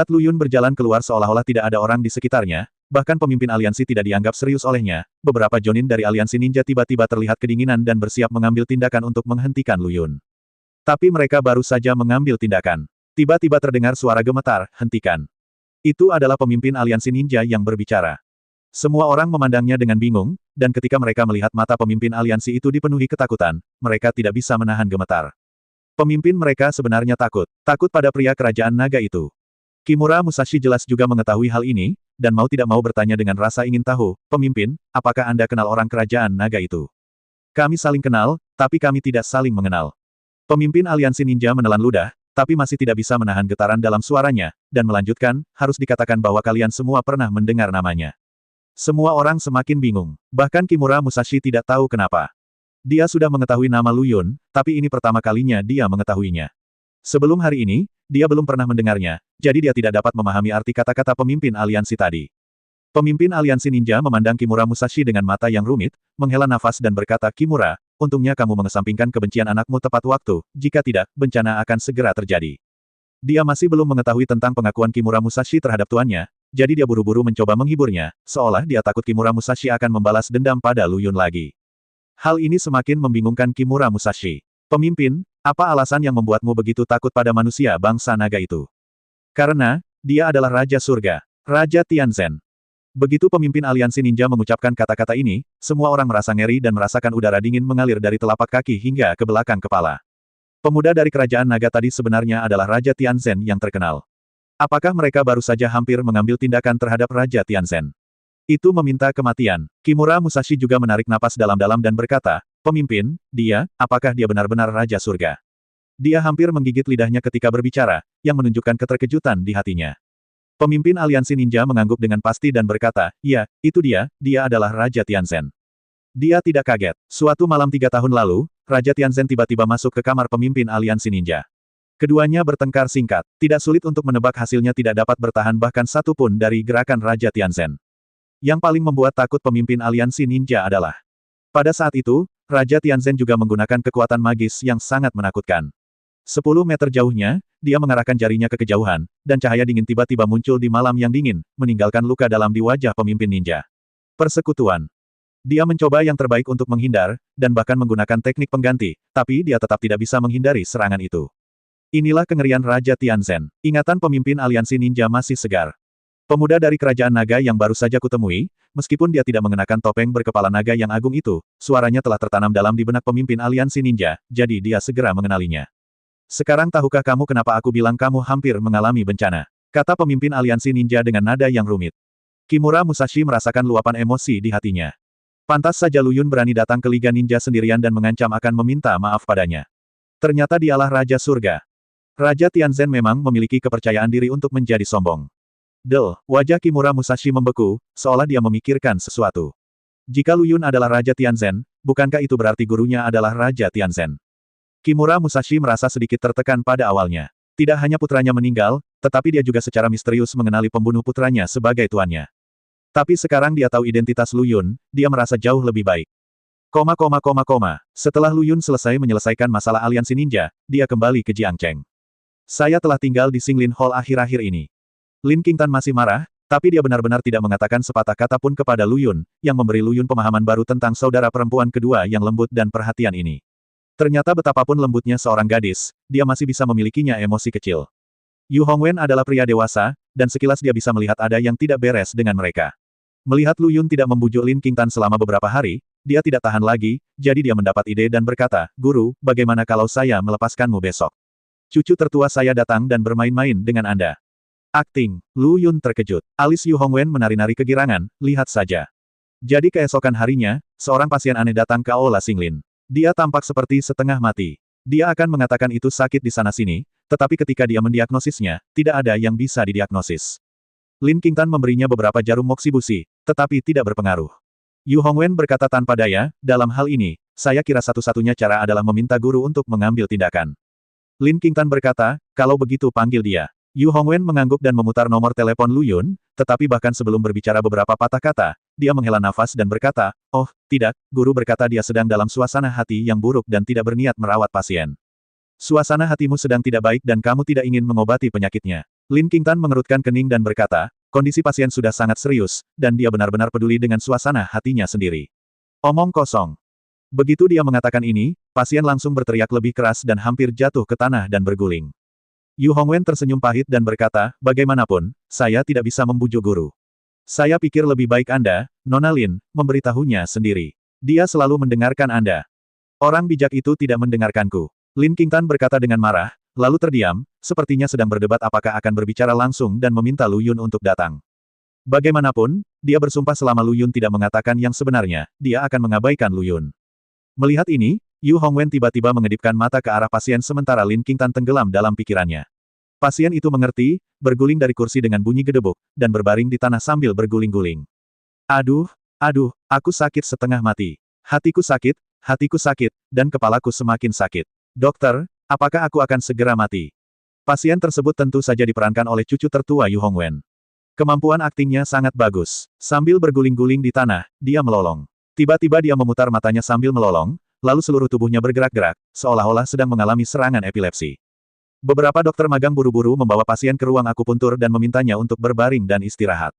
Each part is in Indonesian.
Saat Lu Yun berjalan keluar seolah-olah tidak ada orang di sekitarnya, bahkan pemimpin aliansi tidak dianggap serius olehnya, beberapa Jonin dari aliansi ninja tiba-tiba terlihat kedinginan dan bersiap mengambil tindakan untuk menghentikan Lu Yun. Tapi mereka baru saja mengambil tindakan. Tiba-tiba terdengar suara gemetar, hentikan. Itu adalah pemimpin aliansi ninja yang berbicara. Semua orang memandangnya dengan bingung, dan ketika mereka melihat mata pemimpin aliansi itu dipenuhi ketakutan, mereka tidak bisa menahan gemetar. Pemimpin mereka sebenarnya takut pada pria kerajaan naga itu. Kimura Musashi jelas juga mengetahui hal ini, dan mau tidak mau bertanya dengan rasa ingin tahu, "Pemimpin, apakah Anda kenal orang kerajaan naga itu?" "Kami saling kenal, tapi kami tidak saling mengenal." Pemimpin aliansi ninja menelan ludah, tapi masih tidak bisa menahan getaran dalam suaranya, dan melanjutkan, "Harus dikatakan bahwa kalian semua pernah mendengar namanya." Semua orang semakin bingung. Bahkan Kimura Musashi tidak tahu kenapa. Dia sudah mengetahui nama Lu Yun, tapi ini pertama kalinya dia mengetahuinya. Sebelum hari ini, dia belum pernah mendengarnya, jadi dia tidak dapat memahami arti kata-kata pemimpin aliansi tadi. Pemimpin aliansi ninja memandang Kimura Musashi dengan mata yang rumit, menghela nafas dan berkata, "Kimura, untungnya kamu mengesampingkan kebencian anakmu tepat waktu, jika tidak, bencana akan segera terjadi." Dia masih belum mengetahui tentang pengakuan Kimura Musashi terhadap tuannya, jadi dia buru-buru mencoba menghiburnya, seolah dia takut Kimura Musashi akan membalas dendam pada Lu Yun lagi. Hal ini semakin membingungkan Kimura Musashi. "Pemimpin, apa alasan yang membuatmu begitu takut pada manusia bangsa naga itu?" "Karena, dia adalah Raja Surga, Raja Tianzhen." Begitu pemimpin aliansi ninja mengucapkan kata-kata ini, semua orang merasa ngeri dan merasakan udara dingin mengalir dari telapak kaki hingga ke belakang kepala. Pemuda dari kerajaan naga tadi sebenarnya adalah Raja Tianzhen yang terkenal. Apakah mereka baru saja hampir mengambil tindakan terhadap Raja Tianzhen? Itu meminta kematian. Kimura Musashi juga menarik napas dalam-dalam dan berkata, "Pemimpin, apakah dia benar-benar Raja Surga?" Dia hampir menggigit lidahnya ketika berbicara, yang menunjukkan keterkejutan di hatinya. Pemimpin aliansi ninja mengangguk dengan pasti dan berkata, "Ya, itu dia adalah Raja Tianzhen." Dia tidak kaget. Suatu malam 3 tahun lalu, Raja Tianzhen tiba-tiba masuk ke kamar pemimpin aliansi ninja. Keduanya bertengkar singkat. Tidak sulit untuk menebak hasilnya tidak dapat bertahan bahkan satu pun dari gerakan Raja Tianzhen. Yang paling membuat takut pemimpin aliansi ninja adalah, pada saat itu, Raja Tianzhen juga menggunakan kekuatan magis yang sangat menakutkan. 10 meter jauhnya, dia mengarahkan jarinya ke kejauhan, dan cahaya dingin tiba-tiba muncul di malam yang dingin, meninggalkan luka dalam di wajah pemimpin ninja. Persekutuan. Dia mencoba yang terbaik untuk menghindar, dan bahkan menggunakan teknik pengganti, tapi dia tetap tidak bisa menghindari serangan itu. Inilah kengerian Raja Tianzhen. Ingatan pemimpin aliansi ninja masih segar. Pemuda dari kerajaan naga yang baru saja kutemui, meskipun dia tidak mengenakan topeng berkepala naga yang agung itu, suaranya telah tertanam dalam di benak pemimpin aliansi ninja, jadi dia segera mengenalinya. "Sekarang tahukah kamu kenapa aku bilang kamu hampir mengalami bencana?" kata pemimpin aliansi ninja dengan nada yang rumit. Kimura Musashi merasakan luapan emosi di hatinya. Pantas saja Lu Yun berani datang ke Liga Ninja sendirian dan mengancam akan meminta maaf padanya. Ternyata dialah Raja Surga. Raja Tianzhen memang memiliki kepercayaan diri untuk menjadi sombong. Wajah Kimura Musashi membeku, seolah dia memikirkan sesuatu. Jika Lu Yun adalah Raja Tianzhen, bukankah itu berarti gurunya adalah Raja Tianzhen? Kimura Musashi merasa sedikit tertekan pada awalnya. Tidak hanya putranya meninggal, tetapi dia juga secara misterius mengenali pembunuh putranya sebagai tuannya. Tapi sekarang dia tahu identitas Lu Yun, dia merasa jauh lebih baik. Setelah Lu Yun selesai menyelesaikan masalah aliansi ninja, dia kembali ke Jiangcheng. "Saya telah tinggal di Xinglin Hall akhir-akhir ini." Lin Qingtan masih marah, tapi dia benar-benar tidak mengatakan sepatah kata pun kepada Lu Yun, yang memberi Lu Yun pemahaman baru tentang saudara perempuan kedua yang lembut dan perhatian ini. Ternyata betapapun lembutnya seorang gadis, dia masih bisa memilikinya emosi kecil. Yu Hongwen adalah pria dewasa, dan sekilas dia bisa melihat ada yang tidak beres dengan mereka. Melihat Lu Yun tidak membujuk Lin Qingtan selama beberapa hari, dia tidak tahan lagi, jadi dia mendapat ide dan berkata, "Guru, bagaimana kalau saya melepaskanmu besok? Cucu tertua saya datang dan bermain-main dengan Anda." Akting. Lu Yun terkejut. Alis Yu Hongwen menari-nari kegirangan, lihat saja. Jadi keesokan harinya, seorang pasien aneh datang ke Aula Xinglin. Dia tampak seperti setengah mati. Dia akan mengatakan itu sakit di sana-sini, tetapi ketika dia mendiagnosisnya, tidak ada yang bisa didiagnosis. Lin Qingtan memberinya beberapa jarum moksibusi, tetapi tidak berpengaruh. Yu Hongwen berkata tanpa daya, "Dalam hal ini, saya kira satu-satunya cara adalah meminta guru untuk mengambil tindakan." Lin Qingtan berkata, "Kalau begitu panggil dia." Yu Hongwen mengangguk dan memutar nomor telepon Lu Yun, tetapi bahkan sebelum berbicara beberapa patah kata, dia menghela nafas dan berkata, "Oh, tidak, guru berkata dia sedang dalam suasana hati yang buruk dan tidak berniat merawat pasien. Suasana hatimu sedang tidak baik dan kamu tidak ingin mengobati penyakitnya. Lin Qingtan mengerutkan kening dan berkata, kondisi pasien sudah sangat serius, dan dia benar-benar peduli dengan suasana hatinya sendiri. Omong kosong. Begitu dia mengatakan ini, pasien langsung berteriak lebih keras dan hampir jatuh ke tanah dan berguling. Yu Hongwen tersenyum pahit dan berkata, bagaimanapun, saya tidak bisa membujuk guru. Saya pikir lebih baik Anda, Nona Lin, memberitahunya sendiri. Dia selalu mendengarkan Anda. Orang bijak itu tidak mendengarkanku. Lin Qingtan berkata dengan marah, lalu terdiam, sepertinya sedang berdebat apakah akan berbicara langsung dan meminta Lu Yun untuk datang. Bagaimanapun, dia bersumpah selama Lu Yun tidak mengatakan yang sebenarnya, dia akan mengabaikan Lu Yun. Melihat ini, Yu Hongwen tiba-tiba mengedipkan mata ke arah pasien sementara Lin Qingtan tenggelam dalam pikirannya. Pasien itu mengerti, berguling dari kursi dengan bunyi gedebuk, dan berbaring di tanah sambil berguling-guling. Aduh, aku sakit setengah mati. Hatiku sakit, dan kepalaku semakin sakit. Dokter, apakah aku akan segera mati? Pasien tersebut tentu saja diperankan oleh cucu tertua Yu Hongwen. Kemampuan aktingnya sangat bagus. Sambil berguling-guling di tanah, dia melolong. Tiba-tiba dia memutar matanya sambil melolong, lalu seluruh tubuhnya bergerak-gerak, seolah-olah sedang mengalami serangan epilepsi. Beberapa dokter magang buru-buru membawa pasien ke ruang akupuntur dan memintanya untuk berbaring dan istirahat.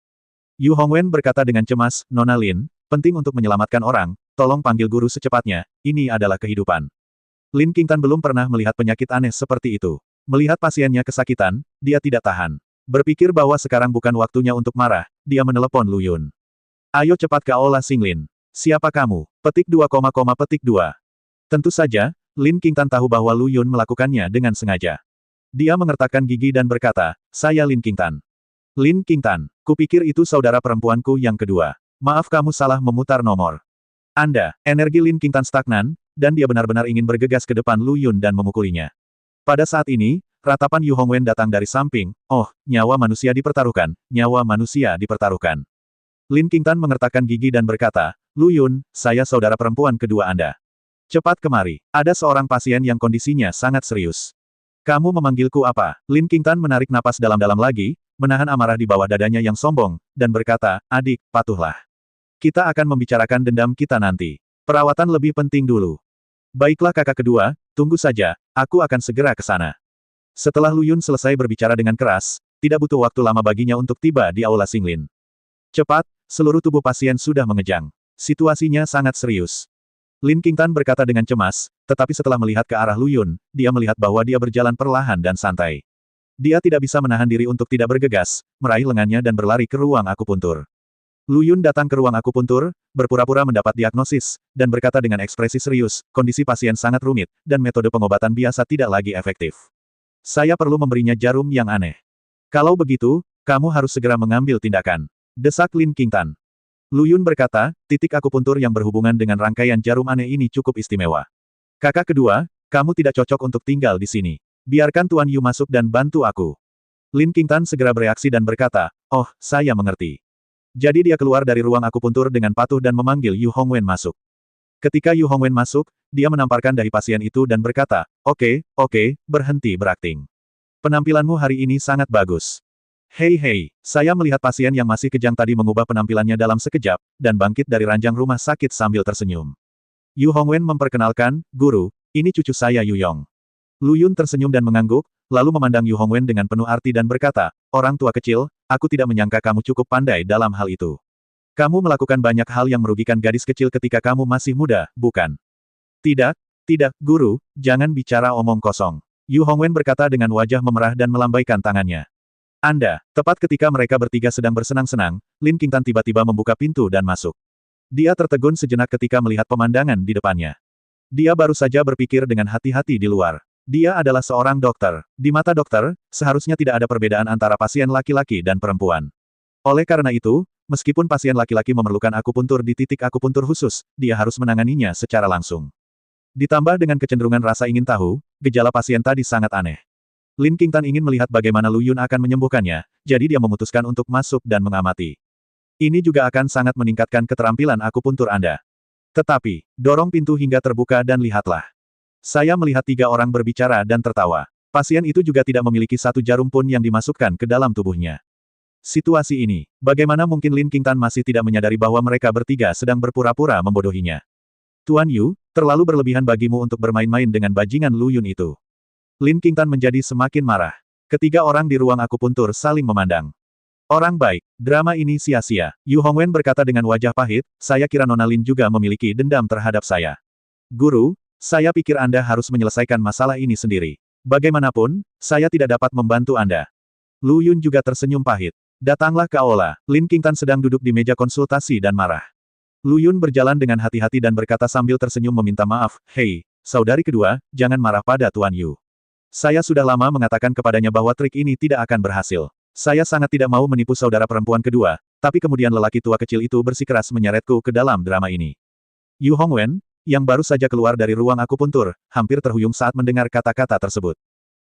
Yu Hongwen berkata dengan cemas, Nona Lin, penting untuk menyelamatkan orang, tolong panggil guru secepatnya, ini adalah kehidupan. Lin Qingtan belum pernah melihat penyakit aneh seperti itu. Melihat pasiennya kesakitan, dia tidak tahan. Berpikir bahwa sekarang bukan waktunya untuk marah, dia menelepon Lu Yun. Ayo cepat ke Aula Xinglin. Siapa kamu? Petik 2, petik 2. Tentu saja, Lin Qingtan tahu bahwa Lu Yun melakukannya dengan sengaja. Dia mengertakkan gigi dan berkata, saya Lin Qingtan. Lin Qingtan, kupikir itu saudara perempuanku yang kedua. Maaf kamu salah memutar nomor. Energi Lin Qingtan stagnan, dan dia benar-benar ingin bergegas ke depan Lu Yun dan memukulinya. Pada saat ini, ratapan Yu Hongwen datang dari samping, oh, nyawa manusia dipertaruhkan, nyawa manusia dipertaruhkan. Lin Qingtan mengertakkan gigi dan berkata, Lu Yun, saya saudara perempuan kedua Anda. Cepat kemari, ada seorang pasien yang kondisinya sangat serius. Kamu memanggilku apa? Lin Qingtan menarik napas dalam-dalam lagi, menahan amarah di bawah dadanya yang sombong, dan berkata, adik, patuhlah. Kita akan membicarakan dendam kita nanti. Perawatan lebih penting dulu. Baiklah kakak kedua, tunggu saja, aku akan segera ke sana. Setelah Lu Yun selesai berbicara dengan keras, tidak butuh waktu lama baginya untuk tiba di Aula Xinglin. Cepat, seluruh tubuh pasien sudah mengejang. Situasinya sangat serius. Lin Qingtan berkata dengan cemas, tetapi setelah melihat ke arah Lu Yun, dia melihat bahwa dia berjalan perlahan dan santai. Dia tidak bisa menahan diri untuk tidak bergegas, meraih lengannya dan berlari ke ruang akupuntur. Lu Yun datang ke ruang akupuntur, berpura-pura mendapat diagnosis, dan berkata dengan ekspresi serius, kondisi pasien sangat rumit, dan metode pengobatan biasa tidak lagi efektif. Saya perlu memberinya jarum yang aneh. Kalau begitu, kamu harus segera mengambil tindakan. Desak Lin Qingtan. Lu Yun berkata, titik akupuntur yang berhubungan dengan rangkaian jarum aneh ini cukup istimewa. Kakak kedua, kamu tidak cocok untuk tinggal di sini. Biarkan Tuan Yu masuk dan bantu aku. Lin Qingtan segera bereaksi dan berkata, oh, saya mengerti. Jadi dia keluar dari ruang akupuntur dengan patuh dan memanggil Yu Hongwen masuk. Ketika Yu Hongwen masuk, dia menamparkan dahi pasien itu dan berkata, oke, berhenti berakting. Penampilanmu hari ini sangat bagus. Hei, saya melihat pasien yang masih kejang tadi mengubah penampilannya dalam sekejap, dan bangkit dari ranjang rumah sakit sambil tersenyum. Yu Hongwen memperkenalkan, guru, ini cucu saya Yu Yong. Lu Yun tersenyum dan mengangguk, lalu memandang Yu Hongwen dengan penuh arti dan berkata, orang tua kecil, aku tidak menyangka kamu cukup pandai dalam hal itu. Kamu melakukan banyak hal yang merugikan gadis kecil ketika kamu masih muda, bukan? Tidak, guru, jangan bicara omong kosong. Yu Hongwen berkata dengan wajah memerah dan melambaikan tangannya. Tepat ketika mereka bertiga sedang bersenang-senang, Lin Qingtan tiba-tiba membuka pintu dan masuk. Dia tertegun sejenak ketika melihat pemandangan di depannya. Dia baru saja berpikir dengan hati-hati di luar. Dia adalah seorang dokter. Di mata dokter, seharusnya tidak ada perbedaan antara pasien laki-laki dan perempuan. Oleh karena itu, meskipun pasien laki-laki memerlukan akupuntur di titik akupuntur khusus, dia harus menanganinya secara langsung. Ditambah dengan kecenderungan rasa ingin tahu, gejala pasien tadi sangat aneh. Lin Qingtan ingin melihat bagaimana Lu Yun akan menyembuhkannya, jadi dia memutuskan untuk masuk dan mengamati. Ini juga akan sangat meningkatkan keterampilan akupuntur Anda. Tetapi, dorong pintu hingga terbuka dan lihatlah. Saya melihat 3 orang berbicara dan tertawa. Pasien itu juga tidak memiliki satu jarum pun yang dimasukkan ke dalam tubuhnya. Situasi ini, bagaimana mungkin Lin Qingtan masih tidak menyadari bahwa mereka bertiga sedang berpura-pura membodohinya? Tuan Yu, terlalu berlebihan bagimu untuk bermain-main dengan bajingan Lu Yun itu. Lin Qingtan menjadi semakin marah. Ketiga orang di ruang akupuntur saling memandang. Orang baik, drama ini sia-sia. Yu Hongwen berkata dengan wajah pahit, saya kira Nona Lin juga memiliki dendam terhadap saya. Guru, saya pikir Anda harus menyelesaikan masalah ini sendiri. Bagaimanapun, saya tidak dapat membantu Anda. Lu Yun juga tersenyum pahit. Datanglah ke aula. Lin Qingtan sedang duduk di meja konsultasi dan marah. Lu Yun berjalan dengan hati-hati dan berkata sambil tersenyum meminta maaf, hei, saudari kedua, jangan marah pada Tuan Yu. Saya sudah lama mengatakan kepadanya bahwa trik ini tidak akan berhasil. Saya sangat tidak mau menipu saudara perempuan kedua, tapi kemudian lelaki tua kecil itu bersikeras menyeretku ke dalam drama ini. Yu Hongwen, yang baru saja keluar dari ruang akupuntur, hampir terhuyung saat mendengar kata-kata tersebut.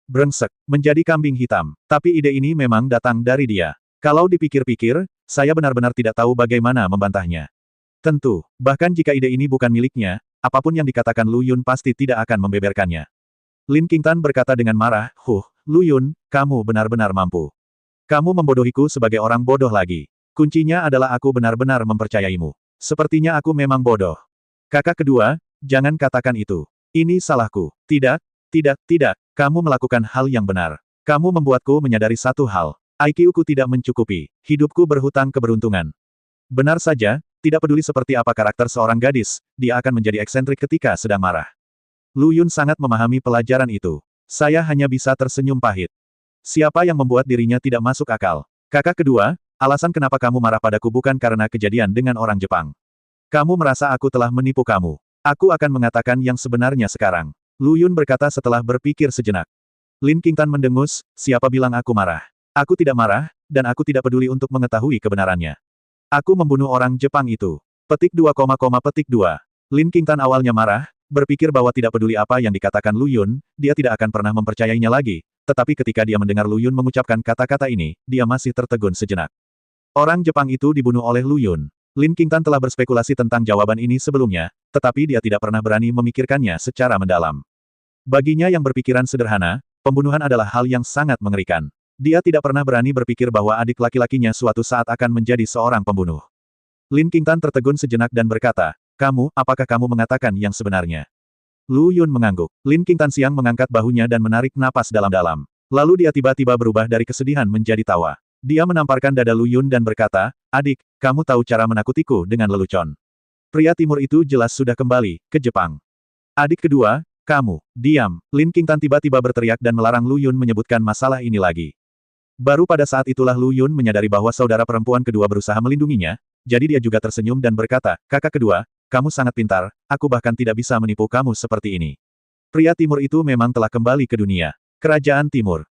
Brengsek, menjadi kambing hitam. Tapi ide ini memang datang dari dia. Kalau dipikir-pikir, saya benar-benar tidak tahu bagaimana membantahnya. Tentu, bahkan jika ide ini bukan miliknya, apapun yang dikatakan Lu Yun pasti tidak akan membeberkannya. Lin Qingtan berkata dengan marah, Lu Yun, kamu benar-benar mampu. Kamu membodohiku sebagai orang bodoh lagi. Kuncinya adalah aku benar-benar mempercayaimu. Sepertinya aku memang bodoh. Kakak kedua, jangan katakan itu. Ini salahku. Tidak, tidak. Kamu melakukan hal yang benar. Kamu membuatku menyadari satu hal. IQ-ku tidak mencukupi. Hidupku berhutang keberuntungan. Benar saja, tidak peduli seperti apa karakter seorang gadis, dia akan menjadi eksentrik ketika sedang marah. Lu Yun sangat memahami pelajaran itu. Saya hanya bisa tersenyum pahit. Siapa yang membuat dirinya tidak masuk akal? Kakak kedua, alasan kenapa kamu marah padaku bukan karena kejadian dengan orang Jepang. Kamu merasa aku telah menipu kamu. Aku akan mengatakan yang sebenarnya sekarang. Lu Yun berkata setelah berpikir sejenak. Lin Qingtan mendengus, siapa bilang aku marah? Aku tidak marah, dan aku tidak peduli untuk mengetahui kebenarannya. Aku membunuh orang Jepang itu. Petik 2, petik 2. Lin Qingtan awalnya marah, berpikir bahwa tidak peduli apa yang dikatakan Lu Yun, dia tidak akan pernah mempercayainya lagi. Tetapi ketika dia mendengar Lu Yun mengucapkan kata-kata ini, dia masih tertegun sejenak. Orang Jepang itu dibunuh oleh Lu Yun. Lin Qingtan telah berspekulasi tentang jawaban ini sebelumnya, tetapi dia tidak pernah berani memikirkannya secara mendalam. Baginya yang berpikiran sederhana, pembunuhan adalah hal yang sangat mengerikan. Dia tidak pernah berani berpikir bahwa adik laki-lakinya suatu saat akan menjadi seorang pembunuh. Lin Qingtan tertegun sejenak dan berkata, apakah kamu mengatakan yang sebenarnya? Lu Yun mengangguk. Lin Qingtan siang mengangkat bahunya dan menarik napas dalam-dalam. Lalu dia tiba-tiba berubah dari kesedihan menjadi tawa. Dia menamparkan dada Lu Yun dan berkata, adik, kamu tahu cara menakutiku dengan lelucon. Pria timur itu jelas sudah kembali ke Jepang. Adik kedua, kamu, diam. Lin Qingtan tiba-tiba berteriak dan melarang Lu Yun menyebutkan masalah ini lagi. Baru pada saat itulah Lu Yun menyadari bahwa saudara perempuan kedua berusaha melindunginya, jadi dia juga tersenyum dan berkata, kakak kedua, kamu sangat pintar, aku bahkan tidak bisa menipu kamu seperti ini. Pria timur itu memang telah kembali ke dunia. Kerajaan Timur.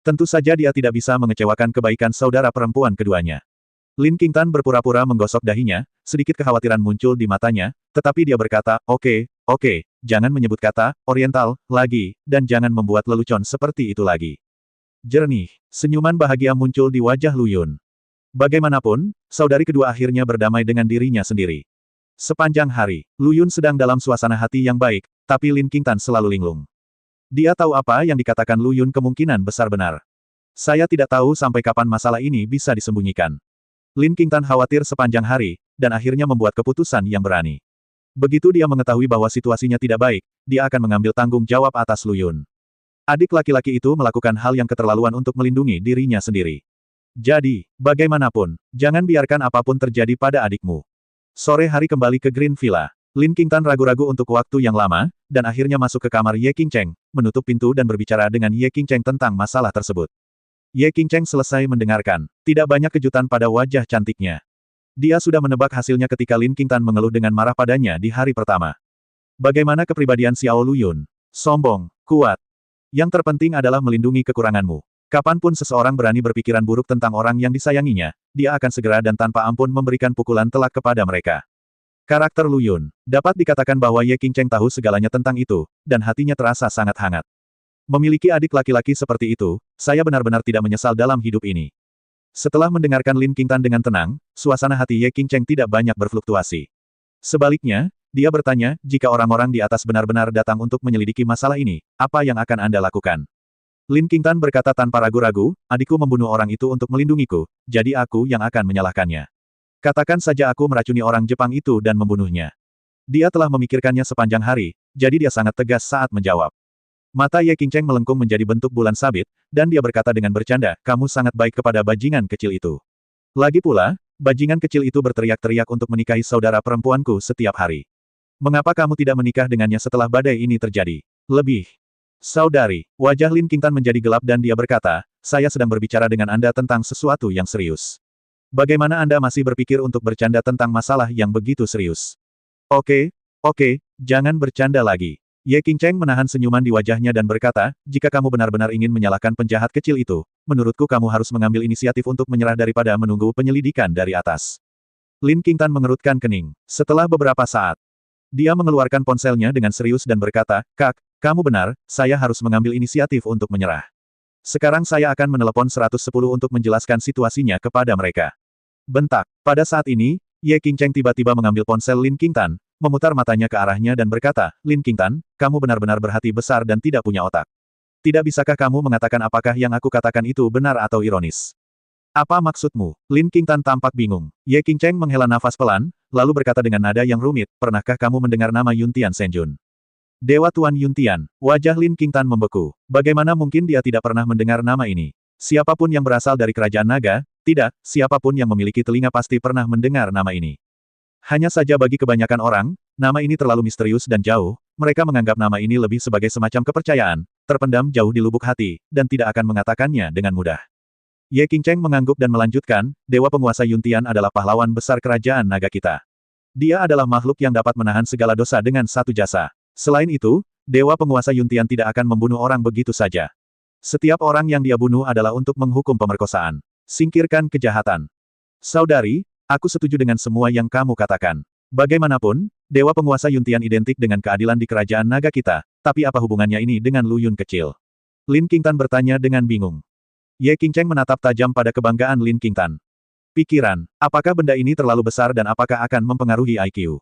Tentu saja dia tidak bisa mengecewakan kebaikan saudara perempuan keduanya. Lin Qingtan berpura-pura menggosok dahinya, sedikit kekhawatiran muncul di matanya, tetapi dia berkata, oke, jangan menyebut kata, oriental, lagi, dan jangan membuat lelucon seperti itu lagi. Jernih, senyuman bahagia muncul di wajah Lu Yun. Bagaimanapun, saudari kedua akhirnya berdamai dengan dirinya sendiri. Sepanjang hari, Lu Yun sedang dalam suasana hati yang baik, tapi Lin Qingtan selalu linglung. Dia tahu apa yang dikatakan Lu Yun kemungkinan besar benar. Saya tidak tahu sampai kapan masalah ini bisa disembunyikan. Lin Qingtan khawatir sepanjang hari, dan akhirnya membuat keputusan yang berani. Begitu dia mengetahui bahwa situasinya tidak baik, dia akan mengambil tanggung jawab atas Lu Yun. Adik laki-laki itu melakukan hal yang keterlaluan untuk melindungi dirinya sendiri. Jadi, bagaimanapun, jangan biarkan apapun terjadi pada adikmu. Sore hari kembali ke Green Villa. Lin Qingtan ragu-ragu untuk waktu yang lama, dan akhirnya masuk ke kamar Ye Qingcheng, menutup pintu dan berbicara dengan Ye Qingcheng tentang masalah tersebut. Ye Qingcheng selesai mendengarkan. Tidak banyak kejutan pada wajah cantiknya. Dia sudah menebak hasilnya ketika Lin Qingtan mengeluh dengan marah padanya di hari pertama. Bagaimana kepribadian Xiao Lu Yun? Sombong, kuat. Yang terpenting adalah melindungi kekuranganmu. Kapanpun seseorang berani berpikiran buruk tentang orang yang disayanginya, dia akan segera dan tanpa ampun memberikan pukulan telak kepada mereka. Karakter Lu Yun. Dapat dikatakan bahwa Ye Qingcheng tahu segalanya tentang itu, dan hatinya terasa sangat hangat. Memiliki adik laki-laki seperti itu, saya benar-benar tidak menyesal dalam hidup ini. Setelah mendengarkan Lin Qingtan dengan tenang, suasana hati Ye Qingcheng tidak banyak berfluktuasi. Sebaliknya, dia bertanya, jika orang-orang di atas benar-benar datang untuk menyelidiki masalah ini, apa yang akan Anda lakukan? Lin Qingtan berkata tanpa ragu-ragu, adikku membunuh orang itu untuk melindungiku, jadi aku yang akan menyalahkannya. Katakan saja aku meracuni orang Jepang itu dan membunuhnya. Dia telah memikirkannya sepanjang hari, jadi dia sangat tegas saat menjawab. Mata Ye Qingcheng melengkung menjadi bentuk bulan sabit, dan dia berkata dengan bercanda, kamu sangat baik kepada bajingan kecil itu. Lagi pula, bajingan kecil itu berteriak-teriak untuk menikahi saudara perempuanku setiap hari. Mengapa kamu tidak menikah dengannya setelah badai ini terjadi? Lebih. Saudari, wajah Lin Qingtan menjadi gelap dan dia berkata, saya sedang berbicara dengan Anda tentang sesuatu yang serius. Bagaimana Anda masih berpikir untuk bercanda tentang masalah yang begitu serius? Oke, jangan bercanda lagi. Ye Qingcheng menahan senyuman di wajahnya dan berkata, jika kamu benar-benar ingin menyalahkan penjahat kecil itu, menurutku kamu harus mengambil inisiatif untuk menyerah daripada menunggu penyelidikan dari atas. Lin Qingtan mengerutkan kening. Setelah beberapa saat, dia mengeluarkan ponselnya dengan serius dan berkata, Kak, kamu benar, saya harus mengambil inisiatif untuk menyerah. Sekarang saya akan menelepon 110 untuk menjelaskan situasinya kepada mereka. Bentak. Pada saat ini, Ye Qingcheng tiba-tiba mengambil ponsel Lin Qingtan, memutar matanya ke arahnya dan berkata, Lin Qingtan, kamu benar-benar berhati besar dan tidak punya otak. Tidak bisakah kamu mengatakan apakah yang aku katakan itu benar atau ironis? Apa maksudmu? Lin Qingtan tampak bingung. Ye Qingcheng menghela nafas pelan, lalu berkata dengan nada yang rumit, pernahkah kamu mendengar nama Yuntian Senjun? Dewa Tuan Yuntian. Wajah Lin Qingtan membeku. Bagaimana mungkin dia tidak pernah mendengar nama ini? Siapapun yang berasal dari kerajaan naga, tidak, siapapun yang memiliki telinga pasti pernah mendengar nama ini. Hanya saja bagi kebanyakan orang, nama ini terlalu misterius dan jauh, mereka menganggap nama ini lebih sebagai semacam kepercayaan, terpendam jauh di lubuk hati, dan tidak akan mengatakannya dengan mudah. Ye Qingcheng mengangguk dan melanjutkan, Dewa Penguasa Yuntian adalah pahlawan besar kerajaan naga kita. Dia adalah makhluk yang dapat menahan segala dosa dengan satu jasa. Selain itu, Dewa Penguasa Yuntian tidak akan membunuh orang begitu saja. Setiap orang yang dia bunuh adalah untuk menghukum pemerkosaan. Singkirkan kejahatan. Saudari, aku setuju dengan semua yang kamu katakan. Bagaimanapun, Dewa Penguasa Yuntian identik dengan keadilan di kerajaan naga kita, tapi apa hubungannya ini dengan Lu Yun kecil? Lin Qingtan bertanya dengan bingung. Ye Qingcheng menatap tajam pada kebanggaan Lin Qingtan. Pikiran, apakah benda ini terlalu besar dan apakah akan mempengaruhi IQ?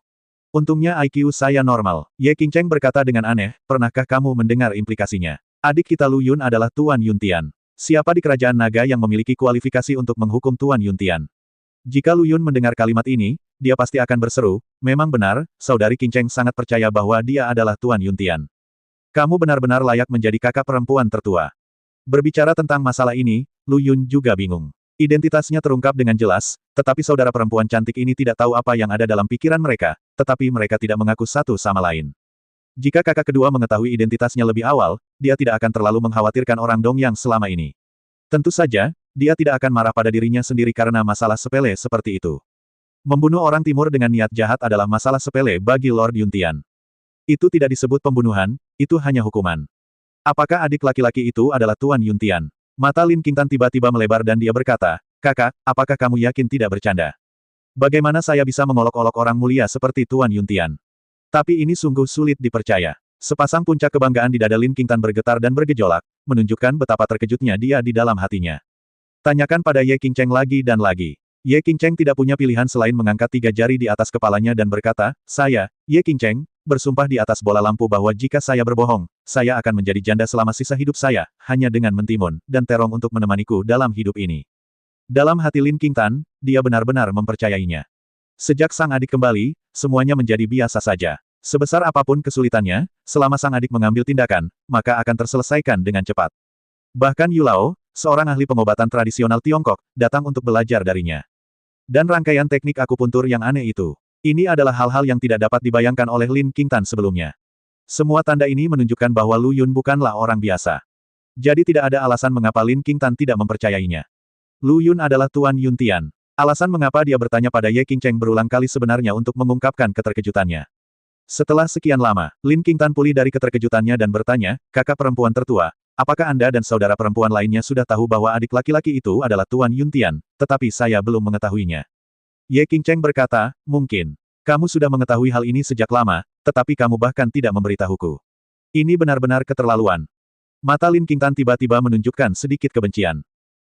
Untungnya IQ saya normal. Ye Qingcheng berkata dengan aneh, pernahkah kamu mendengar implikasinya? Adik kita Lu Yun adalah Tuan Yuntian. Siapa di kerajaan naga yang memiliki kualifikasi untuk menghukum Tuan Yuntian? Jika Lu Yun mendengar kalimat ini, dia pasti akan berseru, memang benar, Saudari Qingcheng sangat percaya bahwa dia adalah Tuan Yuntian. Kamu benar-benar layak menjadi kakak perempuan tertua. Berbicara tentang masalah ini, Lu Yun juga bingung. Identitasnya terungkap dengan jelas, tetapi saudara perempuan cantik ini tidak tahu apa yang ada dalam pikiran mereka, tetapi mereka tidak mengaku satu sama lain. Jika kakak kedua mengetahui identitasnya lebih awal, dia tidak akan terlalu mengkhawatirkan orang Dongyang selama ini. Tentu saja, dia tidak akan marah pada dirinya sendiri karena masalah sepele seperti itu. Membunuh orang timur dengan niat jahat adalah masalah sepele bagi Lord Yuntian. Itu tidak disebut pembunuhan, itu hanya hukuman. Apakah adik laki-laki itu adalah Tuan Yuntian? Mata Lin Qingtan tiba-tiba melebar dan dia berkata, Kakak, apakah kamu yakin tidak bercanda? Bagaimana saya bisa mengolok-olok orang mulia seperti Tuan Yuntian? Tapi ini sungguh sulit dipercaya. Sepasang puncak kebanggaan di dada Lin Qingtan bergetar dan bergejolak, menunjukkan betapa terkejutnya dia di dalam hatinya. Tanyakan pada Ye Qingcheng lagi dan lagi. Ye Qingcheng tidak punya pilihan selain mengangkat 3 jari di atas kepalanya dan berkata, saya, Ye Qingcheng, bersumpah di atas bola lampu bahwa jika saya berbohong, saya akan menjadi janda selama sisa hidup saya, hanya dengan mentimun dan terong untuk menemaniku dalam hidup ini. Dalam hati Lin Qingtan, dia benar-benar mempercayainya. Sejak sang adik kembali, semuanya menjadi biasa saja. Sebesar apapun kesulitannya, selama sang adik mengambil tindakan, maka akan terselesaikan dengan cepat. Bahkan Yu Lao, seorang ahli pengobatan tradisional Tiongkok, datang untuk belajar darinya. Dan rangkaian teknik akupuntur yang aneh itu. Ini adalah hal-hal yang tidak dapat dibayangkan oleh Lin Qingtan sebelumnya. Semua tanda ini menunjukkan bahwa Lu Yun bukanlah orang biasa. Jadi tidak ada alasan mengapa Lin Qingtan tidak mempercayainya. Lu Yun adalah Tuan Yuntian. Alasan mengapa dia bertanya pada Ye Qingcheng berulang kali sebenarnya untuk mengungkapkan keterkejutannya. Setelah sekian lama, Lin Qingtan pulih dari keterkejutannya dan bertanya, kakak perempuan tertua, apakah Anda dan saudara perempuan lainnya sudah tahu bahwa adik laki-laki itu adalah Tuan Yuntian, tetapi saya belum mengetahuinya? Ye Qingcheng berkata, mungkin. Kamu sudah mengetahui hal ini sejak lama, tetapi kamu bahkan tidak memberitahuku. Ini benar-benar keterlaluan. Mata Lin Qingtan tiba-tiba menunjukkan sedikit kebencian.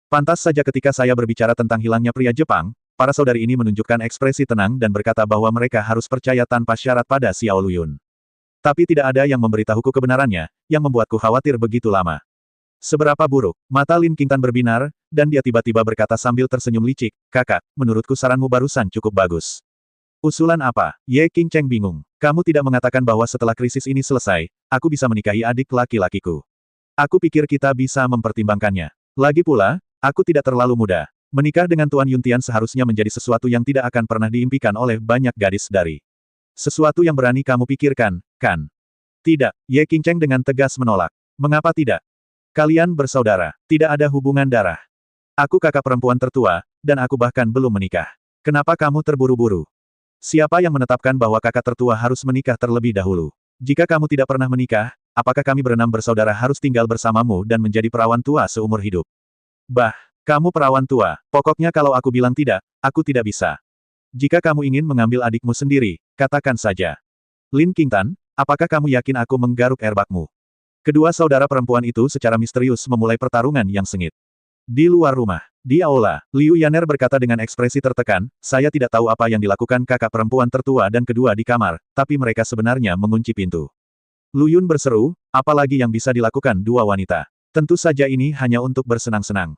Pantas saja ketika saya berbicara tentang hilangnya pria Jepang, para saudari ini menunjukkan ekspresi tenang dan berkata bahwa mereka harus percaya tanpa syarat pada Xiao Luyun. Tapi tidak ada yang memberitahuku kebenarannya, yang membuatku khawatir begitu lama. Seberapa buruk? Mata Lin Qingtan berbinar, dan dia tiba-tiba berkata sambil tersenyum licik, kakak, menurutku saranmu barusan cukup bagus. Usulan apa? Ye Qingcheng bingung. Kamu tidak mengatakan bahwa setelah krisis ini selesai, aku bisa menikahi adik laki-lakiku. Aku pikir kita bisa mempertimbangkannya. Lagi pula, aku tidak terlalu muda. Menikah dengan Tuan Yuntian seharusnya menjadi sesuatu yang tidak akan pernah diimpikan oleh banyak gadis dari. Sesuatu yang berani kamu pikirkan, kan? Tidak, Ye Qingcheng dengan tegas menolak. Mengapa tidak? Kalian bersaudara, tidak ada hubungan darah. Aku kakak perempuan tertua, dan aku bahkan belum menikah. Kenapa kamu terburu-buru? Siapa yang menetapkan bahwa kakak tertua harus menikah terlebih dahulu? Jika kamu tidak pernah menikah, apakah kami berenam bersaudara harus tinggal bersamamu dan menjadi perawan tua seumur hidup? Bah, kamu perawan tua. Pokoknya kalau aku bilang tidak, aku tidak bisa. Jika kamu ingin mengambil adikmu sendiri, katakan saja. Lin Qingtan, apakah kamu yakin aku menggaruk erbakmu? Kedua saudara perempuan itu secara misterius memulai pertarungan yang sengit. Di luar rumah, di aula, Liu Yaner berkata dengan ekspresi tertekan, saya tidak tahu apa yang dilakukan kakak perempuan tertua dan kedua di kamar, tapi mereka sebenarnya mengunci pintu. Lu Yun berseru, apalagi yang bisa dilakukan dua wanita. Tentu saja ini hanya untuk bersenang-senang.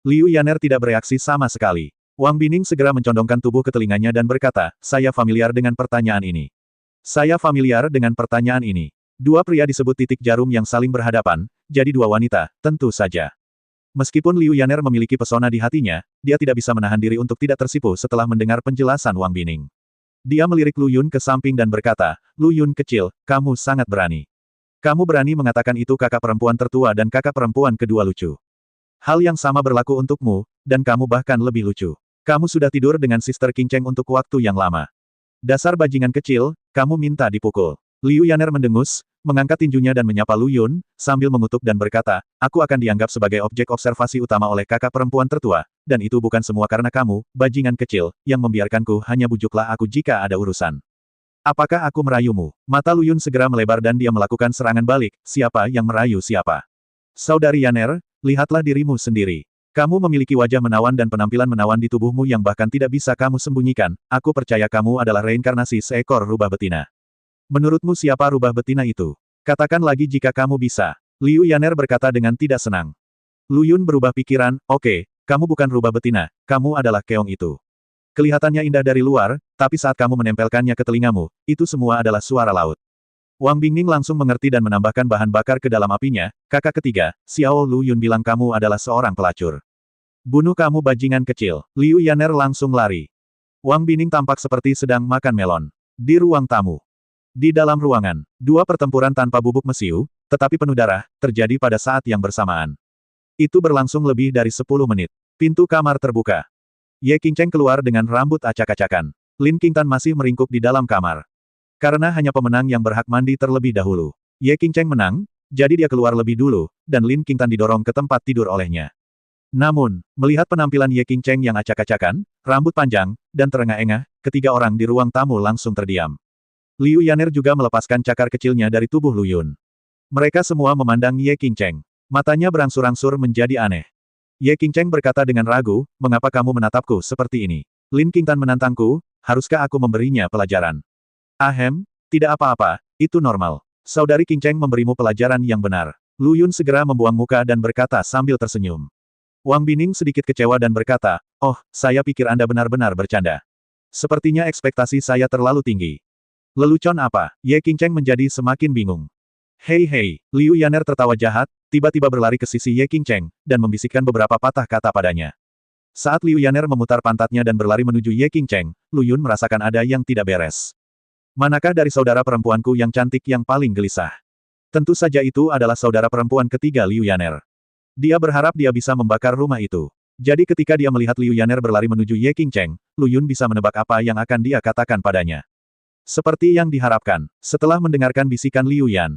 Liu Yaner tidak bereaksi sama sekali. Wang Bining segera mencondongkan tubuh ke telinganya dan berkata, saya familiar dengan pertanyaan ini. Saya familiar dengan pertanyaan ini. Dua pria disebut titik jarum yang saling berhadapan, jadi dua wanita, tentu saja. Meskipun Liu Yaner memiliki pesona di hatinya, dia tidak bisa menahan diri untuk tidak tersipu setelah mendengar penjelasan Wang Bining. Dia melirik Lu Yun ke samping dan berkata, Lu Yun kecil, kamu sangat berani. Kamu berani mengatakan itu kakak perempuan tertua dan kakak perempuan kedua lucu. Hal yang sama berlaku untukmu, dan kamu bahkan lebih lucu. Kamu sudah tidur dengan Sister Qingcheng untuk waktu yang lama. Dasar bajingan kecil, kamu minta dipukul. Liu Yaner mendengus, mengangkat tinjunya dan menyapa Lu Yun, sambil mengutuk dan berkata, aku akan dianggap sebagai objek observasi utama oleh kakak perempuan tertua, dan itu bukan semua karena kamu, bajingan kecil, yang membiarkanku hanya bujuklah aku jika ada urusan. Apakah aku merayumu? Mata Lu Yun segera melebar dan dia melakukan serangan balik, siapa yang merayu siapa? Saudari Yaner, lihatlah dirimu sendiri. Kamu memiliki wajah menawan dan penampilan menawan di tubuhmu yang bahkan tidak bisa kamu sembunyikan, aku percaya kamu adalah reinkarnasi seekor rubah betina. Menurutmu siapa rubah betina itu? Katakan lagi jika kamu bisa. Liu Yaner berkata dengan tidak senang. Lu Yun berubah pikiran, oke, kamu bukan rubah betina, kamu adalah keong itu. Kelihatannya indah dari luar, tapi saat kamu menempelkannya ke telingamu, itu semua adalah suara laut. Wang Bingning langsung mengerti dan menambahkan bahan bakar ke dalam apinya, kakak ketiga, Xiao Lu Yun bilang kamu adalah seorang pelacur. Bunuh kamu bajingan kecil. Liu Yaner langsung lari. Wang Bining tampak seperti sedang makan melon. Di ruang tamu. Di dalam ruangan, dua pertempuran tanpa bubuk mesiu, tetapi penuh darah, terjadi pada saat yang bersamaan. Itu berlangsung lebih dari 10 menit. Pintu kamar terbuka. Ye Qingcheng keluar dengan rambut acak-acakan. Lin Qingtan masih meringkuk di dalam kamar. Karena hanya pemenang yang berhak mandi terlebih dahulu. Ye Qingcheng menang, jadi dia keluar lebih dulu, dan Lin Qingtan didorong ke tempat tidur olehnya. Namun, melihat penampilan Ye Qingcheng yang acak-acakan, rambut panjang, dan terengah-engah, ketiga orang di ruang tamu langsung terdiam. Liu Yaner juga melepaskan cakar kecilnya dari tubuh Lu Yun. Mereka semua memandang Ye Qingcheng. Matanya berangsur-angsur menjadi aneh. Ye Qingcheng berkata dengan ragu, mengapa kamu menatapku seperti ini? Lin Qingtan menantangku, haruskah aku memberinya pelajaran? Ahem, tidak apa-apa, itu normal. Saudari Qingcheng memberimu pelajaran yang benar. Lu Yun segera membuang muka dan berkata sambil tersenyum. Wang Bining sedikit kecewa dan berkata, oh, saya pikir Anda benar-benar bercanda. Sepertinya ekspektasi saya terlalu tinggi. Lelucon apa? Ye Qingcheng menjadi semakin bingung. Hei, Liu Yaner tertawa jahat, tiba-tiba berlari ke sisi Ye Qingcheng, dan membisikkan beberapa patah kata padanya. Saat Liu Yaner memutar pantatnya dan berlari menuju Ye Qingcheng, Lu Yun merasakan ada yang tidak beres. Manakah dari saudara perempuanku yang cantik yang paling gelisah? Tentu saja itu adalah saudara perempuan ketiga Liu Yaner. Dia berharap dia bisa membakar rumah itu. Jadi ketika dia melihat Liu Yaner berlari menuju Ye Qingcheng, Lu Yun bisa menebak apa yang akan dia katakan padanya. Seperti yang diharapkan, setelah mendengarkan bisikan Liu Yan,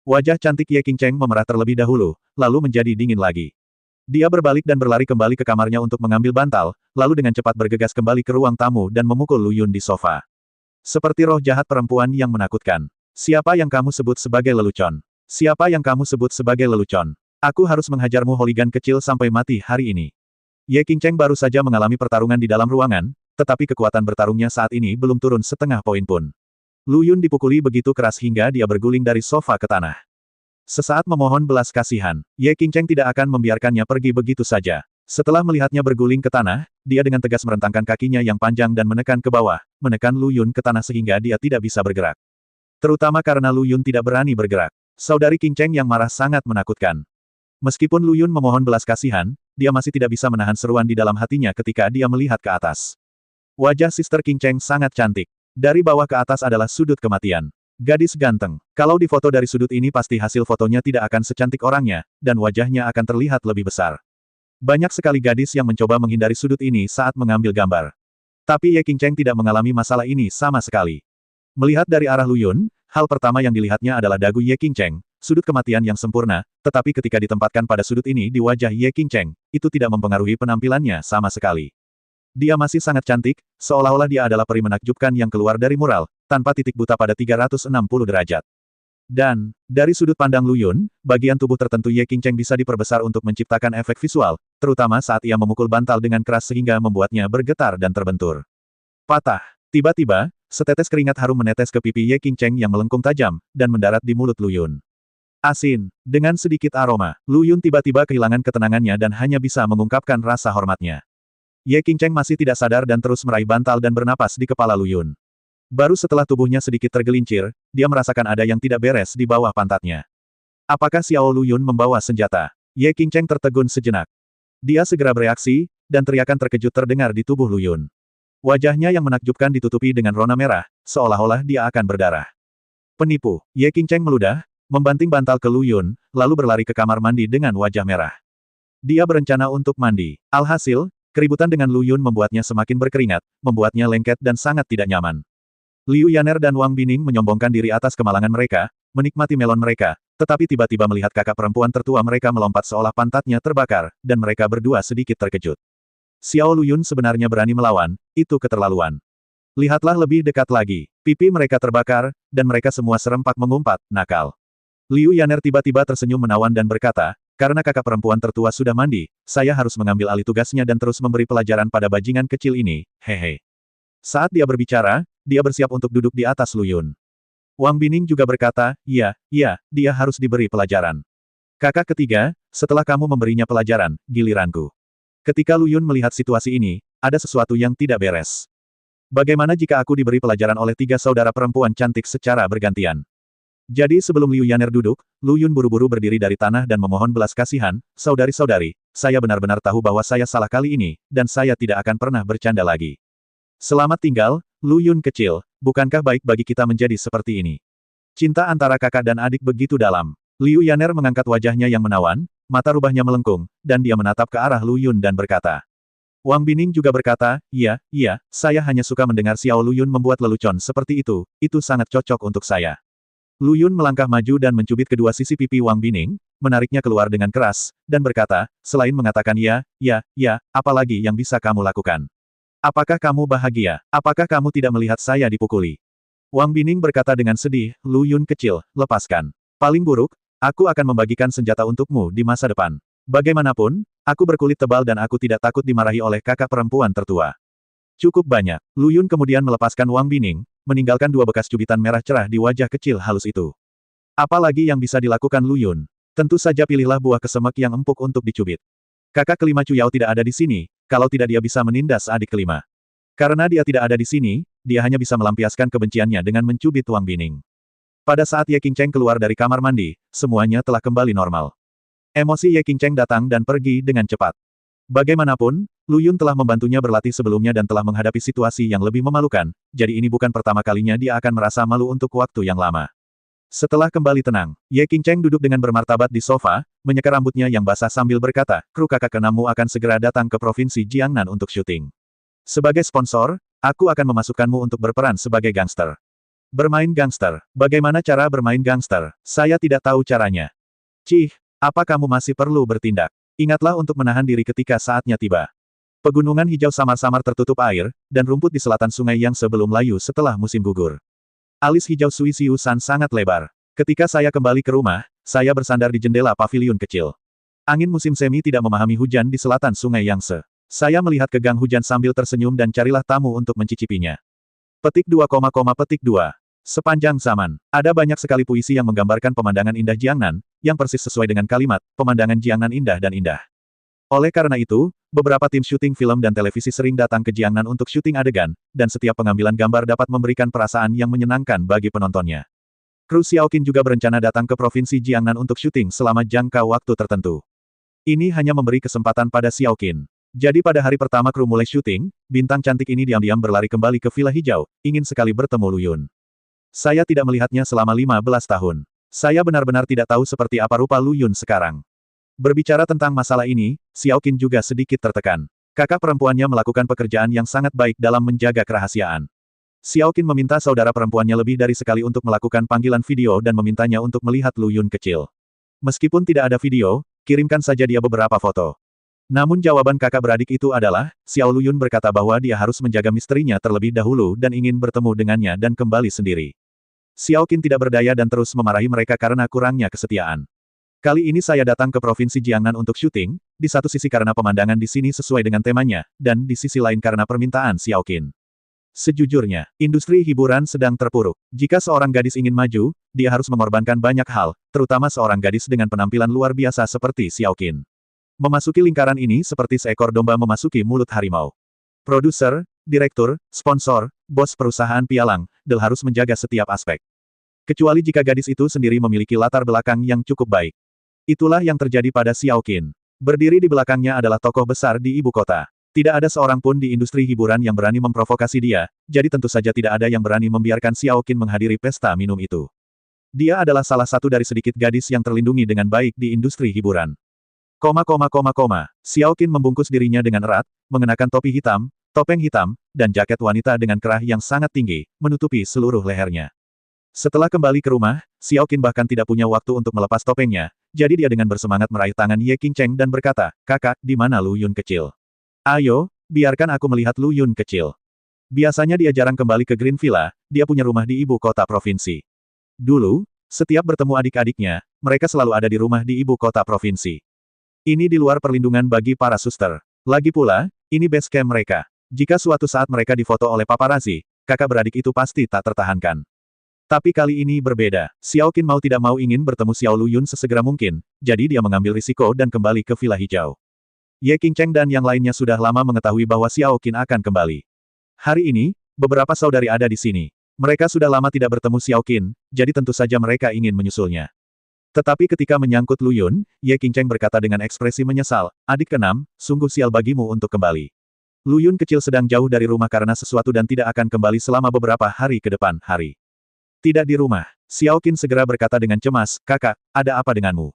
wajah cantik Ye Qingcheng memerah terlebih dahulu, lalu menjadi dingin lagi. Dia berbalik dan berlari kembali ke kamarnya untuk mengambil bantal, lalu dengan cepat bergegas kembali ke ruang tamu dan memukul Lu Yun di sofa. Seperti roh jahat perempuan yang menakutkan. Siapa yang kamu sebut sebagai lelucon? Siapa yang kamu sebut sebagai lelucon? Aku harus menghajarmu holigan kecil sampai mati hari ini. Ye Qingcheng baru saja mengalami pertarungan di dalam ruangan, tetapi kekuatan bertarungnya saat ini belum turun setengah poin pun. Lu Yun dipukuli begitu keras hingga dia berguling dari sofa ke tanah. Sesaat memohon belas kasihan, Ye Qingcheng tidak akan membiarkannya pergi begitu saja. Setelah melihatnya berguling ke tanah, dia dengan tegas merentangkan kakinya yang panjang dan menekan ke bawah, menekan Lu Yun ke tanah sehingga dia tidak bisa bergerak. Terutama karena Lu Yun tidak berani bergerak. Saudari Qing Cheng yang marah sangat menakutkan. Meskipun Lu Yun memohon belas kasihan, dia masih tidak bisa menahan seruan di dalam hatinya ketika dia melihat ke atas. Wajah Sister Qing Cheng sangat cantik. Dari bawah ke atas adalah sudut kematian. Gadis ganteng. Kalau difoto dari sudut ini pasti hasil fotonya tidak akan secantik orangnya, dan wajahnya akan terlihat lebih besar. Banyak sekali gadis yang mencoba menghindari sudut ini saat mengambil gambar. Tapi Ye Qingcheng tidak mengalami masalah ini sama sekali. Melihat dari arah Lu Yun, hal pertama yang dilihatnya adalah dagu Ye Qingcheng, sudut kematian yang sempurna, tetapi ketika ditempatkan pada sudut ini di wajah Ye Qingcheng, itu tidak mempengaruhi penampilannya sama sekali. Dia masih sangat cantik, seolah-olah dia adalah peri menakjubkan yang keluar dari mural, tanpa titik buta pada 360 derajat. Dan, dari sudut pandang Lu Yun, bagian tubuh tertentu Ye Qingcheng bisa diperbesar untuk menciptakan efek visual, terutama saat ia memukul bantal dengan keras sehingga membuatnya bergetar dan terbentur. Patah. Tiba-tiba, setetes keringat harum menetes ke pipi Ye Qingcheng yang melengkung tajam, dan mendarat di mulut Lu Yun. Asin. Dengan sedikit aroma, Lu Yun tiba-tiba kehilangan ketenangannya dan hanya bisa mengungkapkan rasa hormatnya. Ye Qingcheng masih tidak sadar dan terus meraih bantal dan bernapas di kepala Lu Yun. Baru setelah tubuhnya sedikit tergelincir, dia merasakan ada yang tidak beres di bawah pantatnya. Apakah Xiao Lu Yun membawa senjata? Ye Qingcheng tertegun sejenak. Dia segera bereaksi, dan teriakan terkejut terdengar di tubuh Lu Yun. Wajahnya yang menakjubkan ditutupi dengan rona merah, seolah-olah dia akan berdarah. Penipu. Ye Qingcheng meludah, membanting bantal ke Lu Yun, lalu berlari ke kamar mandi dengan wajah merah. Dia berencana untuk mandi. Alhasil, keributan dengan Lu Yun membuatnya semakin berkeringat, membuatnya lengket dan sangat tidak nyaman. Liu Yaner dan Wang Bining menyombongkan diri atas kemalangan mereka, menikmati melon mereka, tetapi tiba-tiba melihat kakak perempuan tertua mereka melompat seolah pantatnya terbakar, dan mereka berdua sedikit terkejut. Xiao Lu Yun sebenarnya berani melawan, itu keterlaluan. Lihatlah lebih dekat lagi, pipi mereka terbakar, dan mereka semua serempak mengumpat, nakal. Liu Yaner tiba-tiba tersenyum menawan dan berkata, karena kakak perempuan tertua sudah mandi, saya harus mengambil alih tugasnya dan terus memberi pelajaran pada bajingan kecil ini, hehe. Saat dia berbicara, dia bersiap untuk duduk di atas Lu Yun. Wang Bining juga berkata, iya, dia harus diberi pelajaran. Kakak ketiga, setelah kamu memberinya pelajaran, giliranku. Ketika Lu Yun melihat situasi ini, ada sesuatu yang tidak beres. Bagaimana jika aku diberi pelajaran oleh tiga saudara perempuan cantik secara bergantian? Jadi sebelum Liu Yaner duduk, Lu Yun buru-buru berdiri dari tanah dan memohon belas kasihan, saudari-saudari, saya benar-benar tahu bahwa saya salah kali ini, dan saya tidak akan pernah bercanda lagi. Selamat tinggal, Lu Yun kecil, bukankah baik bagi kita menjadi seperti ini? Cinta antara kakak dan adik begitu dalam. Liu Yaner mengangkat wajahnya yang menawan, mata rubahnya melengkung, dan dia menatap ke arah Lu Yun dan berkata. Wang Bining juga berkata, iya, saya hanya suka mendengar Xiao Lu Yun membuat lelucon seperti itu sangat cocok untuk saya. Lu Yun melangkah maju dan mencubit kedua sisi pipi Wang Bining, menariknya keluar dengan keras, dan berkata, selain mengatakan ya, apalagi yang bisa kamu lakukan? Apakah kamu bahagia? Apakah kamu tidak melihat saya dipukuli? Wang Bining berkata dengan sedih, Lu Yun kecil, lepaskan. Paling buruk, aku akan membagikan senjata untukmu di masa depan. Bagaimanapun, aku berkulit tebal dan aku tidak takut dimarahi oleh kakak perempuan tertua. Cukup banyak. Lu Yun kemudian melepaskan Wang Bining, meninggalkan dua bekas cubitan merah cerah di wajah kecil halus itu. Apalagi yang bisa dilakukan Lu Yun? Tentu saja pilihlah buah kesemek yang empuk untuk dicubit. Kakak kelima Cu Yao tidak ada di sini, kalau tidak dia bisa menindas adik kelima. Karena dia tidak ada di sini, dia hanya bisa melampiaskan kebenciannya dengan mencubit Wang Bining. Pada saat Ye Qingcheng keluar dari kamar mandi, semuanya telah kembali normal. Emosi Ye Qingcheng datang dan pergi dengan cepat. Bagaimanapun, Lu Yun telah membantunya berlatih sebelumnya dan telah menghadapi situasi yang lebih memalukan, jadi ini bukan pertama kalinya dia akan merasa malu untuk waktu yang lama. Setelah kembali tenang, Ye Qingcheng duduk dengan bermartabat di sofa, menyeka rambutnya yang basah sambil berkata, kru kakak keenammu akan segera datang ke Provinsi Jiangnan untuk syuting. Sebagai sponsor, aku akan memasukkanmu untuk berperan sebagai gangster. Bermain gangster. Bagaimana cara bermain gangster? Saya tidak tahu caranya. Cih, apa kamu masih perlu bertindak? Ingatlah untuk menahan diri ketika saatnya tiba. Pegunungan hijau samar-samar tertutup air, dan rumput di selatan sungai yang sebelum layu setelah musim gugur. Alis hijau Sui Siu San sangat lebar. Ketika saya kembali ke rumah, saya bersandar di jendela paviliun kecil. Angin musim semi tidak memahami hujan di selatan sungai Yangtze. Saya melihat ke gang hujan sambil tersenyum dan carilah tamu untuk mencicipinya. Petik 2, petik 2. Sepanjang zaman, ada banyak sekali puisi yang menggambarkan pemandangan indah Jiangnan, yang persis sesuai dengan kalimat, pemandangan Jiangnan indah dan indah. Oleh karena itu, beberapa tim syuting film dan televisi sering datang ke Jiangnan untuk syuting adegan, dan setiap pengambilan gambar dapat memberikan perasaan yang menyenangkan bagi penontonnya. Kru Xiaoqin juga berencana datang ke provinsi Jiangnan untuk syuting selama jangka waktu tertentu. Ini hanya memberi kesempatan pada Xiaoqin. Jadi pada hari pertama kru mulai syuting, bintang cantik ini diam-diam berlari kembali ke Villa Hijau, ingin sekali bertemu Lu Yun. Saya tidak melihatnya selama 15 tahun. Saya benar-benar tidak tahu seperti apa rupa Lu Yun sekarang. Berbicara tentang masalah ini, Xiaoqin juga sedikit tertekan. Kakak perempuannya melakukan pekerjaan yang sangat baik dalam menjaga kerahasiaan. Xiaoqin meminta saudara perempuannya lebih dari sekali untuk melakukan panggilan video dan memintanya untuk melihat Lu Yun kecil. Meskipun tidak ada video, kirimkan saja dia beberapa foto. Namun jawaban kakak beradik itu adalah, Xiao Lu Yun berkata bahwa dia harus menjaga misterinya terlebih dahulu dan ingin bertemu dengannya dan kembali sendiri. Xiaoqin tidak berdaya dan terus memarahi mereka karena kurangnya kesetiaan. Kali ini saya datang ke provinsi Jiangnan untuk syuting, di satu sisi karena pemandangan di sini sesuai dengan temanya, dan di sisi lain karena permintaan Xiaoqin. Sejujurnya, industri hiburan sedang terpuruk. Jika seorang gadis ingin maju, dia harus mengorbankan banyak hal, terutama seorang gadis dengan penampilan luar biasa seperti Xiaoqin. Memasuki lingkaran ini seperti seekor domba memasuki mulut harimau. Produser, direktur, sponsor, bos perusahaan pialang, harus menjaga setiap aspek. Kecuali jika gadis itu sendiri memiliki latar belakang yang cukup baik. Itulah yang terjadi pada Xiaoqin. Berdiri di belakangnya adalah tokoh besar di ibu kota. Tidak ada seorang pun di industri hiburan yang berani memprovokasi dia, jadi tentu saja tidak ada yang berani membiarkan Xiaoqin menghadiri pesta minum itu. Dia adalah salah satu dari sedikit gadis yang terlindungi dengan baik di industri hiburan. Xiaoqin membungkus dirinya dengan erat, mengenakan topi hitam, topeng hitam, dan jaket wanita dengan kerah yang sangat tinggi, menutupi seluruh lehernya. Setelah kembali ke rumah, Xiaoqin bahkan tidak punya waktu untuk melepas topengnya, jadi dia dengan bersemangat meraih tangan Ye Qingcheng dan berkata, "Kakak, di mana Lu Yun kecil? Ayo, biarkan aku melihat Lu Yun kecil." Biasanya dia jarang kembali ke Green Villa, dia punya rumah di ibu kota provinsi. Dulu, setiap bertemu adik-adiknya, mereka selalu ada di rumah di ibu kota provinsi. Ini di luar perlindungan bagi para suster. Lagi pula, ini base camp mereka. Jika suatu saat mereka difoto oleh paparazzi, kakak beradik itu pasti tak tertahankan. Tapi kali ini berbeda. Xiaoqin mau tidak mau ingin bertemu Xiao Lu Yun sesegera mungkin, jadi dia mengambil risiko dan kembali ke Villa Hijau. Ye Qingcheng dan yang lainnya sudah lama mengetahui bahwa Xiaoqin akan kembali. Hari ini, beberapa saudari ada di sini. Mereka sudah lama tidak bertemu Xiaoqin, jadi tentu saja mereka ingin menyusulnya. Tetapi ketika menyangkut Lu Yun, Ye Qingcheng berkata dengan ekspresi menyesal, "Adik keenam, sungguh sial bagimu untuk kembali. Lu Yun kecil sedang jauh dari rumah karena sesuatu dan tidak akan kembali selama beberapa hari ke depan hari." Tidak di rumah. Xiaoqin segera berkata dengan cemas, "Kakak, ada apa denganmu?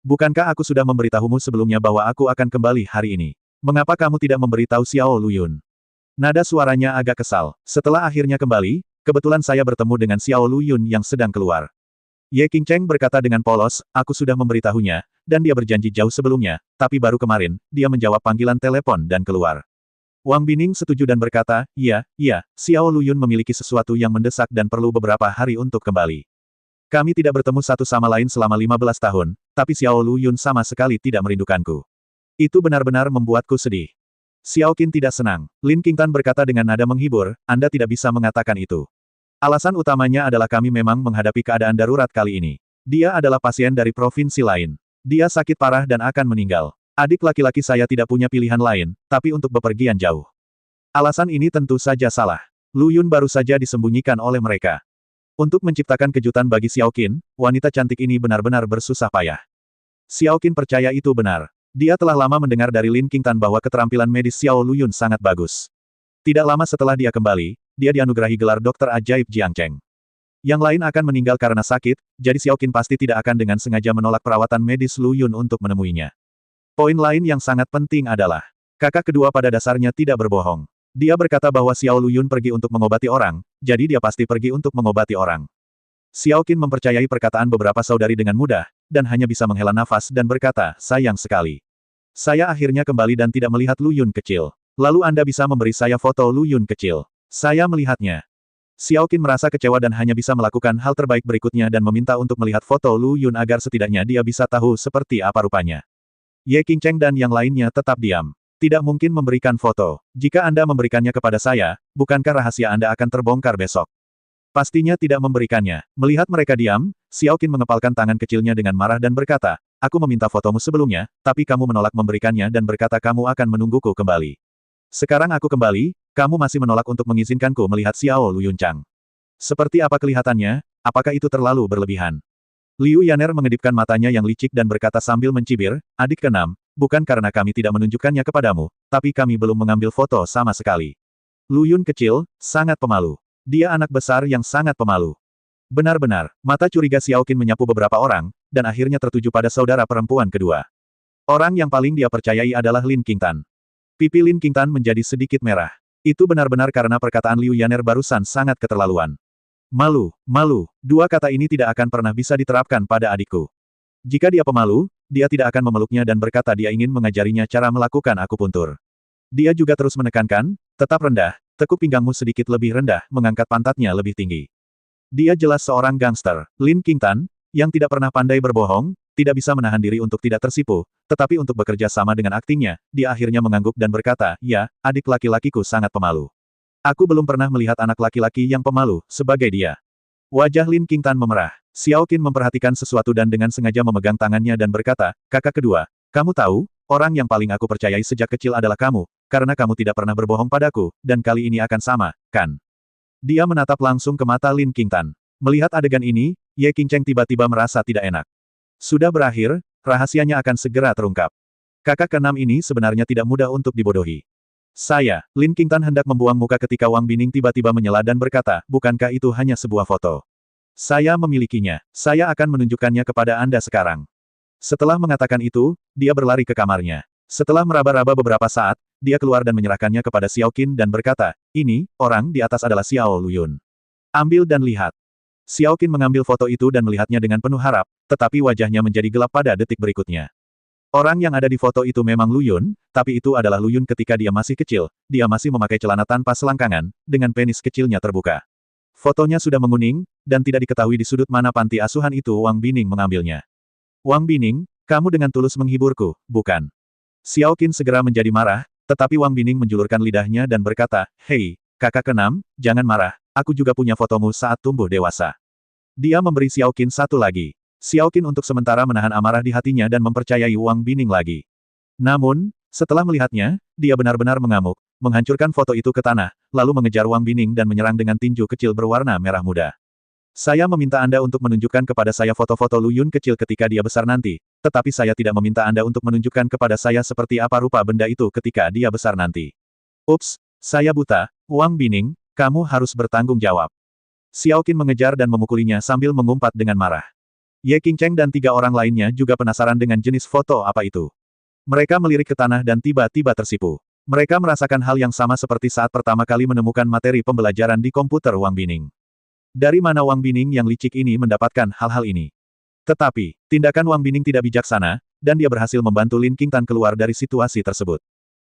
Bukankah aku sudah memberitahumu sebelumnya bahwa aku akan kembali hari ini? Mengapa kamu tidak memberitahu Xiao Lu Yun?" Nada suaranya agak kesal. Setelah akhirnya kembali, kebetulan saya bertemu dengan Xiao Lu Yun yang sedang keluar. Ye Qingcheng berkata dengan polos, "Aku sudah memberitahunya, dan dia berjanji jauh sebelumnya, tapi baru kemarin, dia menjawab panggilan telepon dan keluar." Wang Bining setuju dan berkata, iya, Xiao Lu Yun memiliki sesuatu yang mendesak dan perlu beberapa hari untuk kembali. Kami tidak bertemu satu sama lain selama 15 tahun, tapi Xiao Lu Yun sama sekali tidak merindukanku. Itu benar-benar membuatku sedih. Xiaoqin tidak senang. Lin Qingtan berkata dengan nada menghibur, "Anda tidak bisa mengatakan itu. Alasan utamanya adalah kami memang menghadapi keadaan darurat kali ini. Dia adalah pasien dari provinsi lain. Dia sakit parah dan akan meninggal. Adik laki-laki saya tidak punya pilihan lain, tapi untuk bepergian jauh. Alasan ini tentu saja salah. Lu Yun baru saja disembunyikan oleh mereka. Untuk menciptakan kejutan bagi Xiaoqin, wanita cantik ini benar-benar bersusah payah." Xiaoqin percaya itu benar. Dia telah lama mendengar dari Lin Qingtan bahwa keterampilan medis Xiao Lu Yun sangat bagus. Tidak lama setelah dia kembali, dia dianugerahi gelar dokter ajaib Jiangcheng. Yang lain akan meninggal karena sakit, jadi Xiaoqin pasti tidak akan dengan sengaja menolak perawatan medis Lu Yun untuk menemuinya. Poin lain yang sangat penting adalah, kakak kedua pada dasarnya tidak berbohong. Dia berkata bahwa Xiao Lu Yun pergi untuk mengobati orang, jadi dia pasti pergi untuk mengobati orang. Xiaoqin mempercayai perkataan beberapa saudari dengan mudah, dan hanya bisa menghela nafas dan berkata, "Sayang sekali. Saya akhirnya kembali dan tidak melihat Lu Yun kecil. Lalu Anda bisa memberi saya foto Lu Yun kecil. Saya melihatnya." Xiaoqin merasa kecewa dan hanya bisa melakukan hal terbaik berikutnya dan meminta untuk melihat foto Lu Yun agar setidaknya dia bisa tahu seperti apa rupanya. Ye Qingcheng dan yang lainnya tetap diam. Tidak mungkin memberikan foto. Jika Anda memberikannya kepada saya, bukankah rahasia Anda akan terbongkar besok? Pastinya tidak memberikannya. Melihat mereka diam, Xiaoqin mengepalkan tangan kecilnya dengan marah dan berkata, aku meminta fotomu sebelumnya, tapi kamu menolak memberikannya dan berkata kamu akan menungguku kembali. Sekarang aku kembali, kamu masih menolak untuk mengizinkanku melihat Xiao Luyunchang. Seperti apa kelihatannya, apakah itu terlalu berlebihan? Liu Yaner mengedipkan matanya yang licik dan berkata sambil mencibir, adik keenam, bukan karena kami tidak menunjukkannya kepadamu, tapi kami belum mengambil foto sama sekali. Lu Yun kecil, sangat pemalu. Dia anak besar yang sangat pemalu. Benar-benar, mata curiga Xiao Qin menyapu beberapa orang, dan akhirnya tertuju pada saudara perempuan kedua. Orang yang paling dia percayai adalah Lin Qingtan. Pipi Lin Qingtan menjadi sedikit merah. Itu benar-benar karena perkataan Liu Yaner barusan sangat keterlaluan. Malu, malu, dua kata ini tidak akan pernah bisa diterapkan pada adikku. Jika dia pemalu, dia tidak akan memeluknya dan berkata dia ingin mengajarinya cara melakukan akupuntur. Dia juga terus menekankan, tetap rendah, tekuk pinggangmu sedikit lebih rendah, mengangkat pantatnya lebih tinggi. Dia jelas seorang gangster, Lin Qingtan, yang tidak pernah pandai berbohong, tidak bisa menahan diri untuk tidak tersipu, tetapi untuk bekerja sama dengan aktingnya, dia akhirnya mengangguk dan berkata, ya, adik laki-lakiku sangat pemalu. Aku belum pernah melihat anak laki-laki yang pemalu, sebagai dia. Wajah Lin Qingtan memerah. Xiao Qin memperhatikan sesuatu dan dengan sengaja memegang tangannya dan berkata, kakak kedua, kamu tahu, orang yang paling aku percayai sejak kecil adalah kamu, karena kamu tidak pernah berbohong padaku, dan kali ini akan sama, kan? Dia menatap langsung ke mata Lin Qingtan. Melihat adegan ini, Ye Qingcheng tiba-tiba merasa tidak enak. Sudah berakhir, rahasianya akan segera terungkap. Kakak keenam ini sebenarnya tidak mudah untuk dibodohi. Lin Qingtan hendak membuang muka ketika Wang Bining tiba-tiba menyela dan berkata, bukankah itu hanya sebuah foto? Saya memilikinya. Saya akan menunjukkannya kepada Anda sekarang. Setelah mengatakan itu, dia berlari ke kamarnya. Setelah meraba-raba beberapa saat, dia keluar dan menyerahkannya kepada Xiao Qin dan berkata, ini, orang di atas adalah Xiao Luyun. Ambil dan lihat. Xiao Qin mengambil foto itu dan melihatnya dengan penuh harap, tetapi wajahnya menjadi gelap pada detik berikutnya. Orang yang ada di foto itu memang Luyun, tapi itu adalah Luyun ketika dia masih kecil, dia masih memakai celana tanpa selangkangan, dengan penis kecilnya terbuka. Fotonya sudah menguning, dan tidak diketahui di sudut mana panti asuhan itu Wang Bining mengambilnya. Wang Bining, kamu dengan tulus menghiburku, bukan? Xiao Qin segera menjadi marah, tetapi Wang Bining menjulurkan lidahnya dan berkata, hei, kakak keenam, jangan marah, aku juga punya fotomu saat tumbuh dewasa. Dia memberi Xiao Qin satu lagi. Xiao Qin untuk sementara menahan amarah di hatinya dan mempercayai Wang Bining lagi. Namun, setelah melihatnya, dia benar-benar mengamuk, menghancurkan foto itu ke tanah, lalu mengejar Wang Bining dan menyerang dengan tinju kecil berwarna merah muda. Saya meminta Anda untuk menunjukkan kepada saya foto-foto Lu Yun kecil ketika dia besar nanti, tetapi saya tidak meminta Anda untuk menunjukkan kepada saya seperti apa rupa benda itu ketika dia besar nanti. Ups, saya buta, Wang Bining, kamu harus bertanggung jawab. Xiao Qin mengejar dan memukulinya sambil mengumpat dengan marah. Ye Qingcheng dan 3 orang lainnya juga penasaran dengan jenis foto apa itu. Mereka melirik ke tanah dan tiba-tiba tersipu. Mereka merasakan hal yang sama seperti saat pertama kali menemukan materi pembelajaran di komputer Wang Bining. Dari mana Wang Bining yang licik ini mendapatkan hal-hal ini? Tetapi, tindakan Wang Bining tidak bijaksana, dan dia berhasil membantu Lin Qingtan keluar dari situasi tersebut.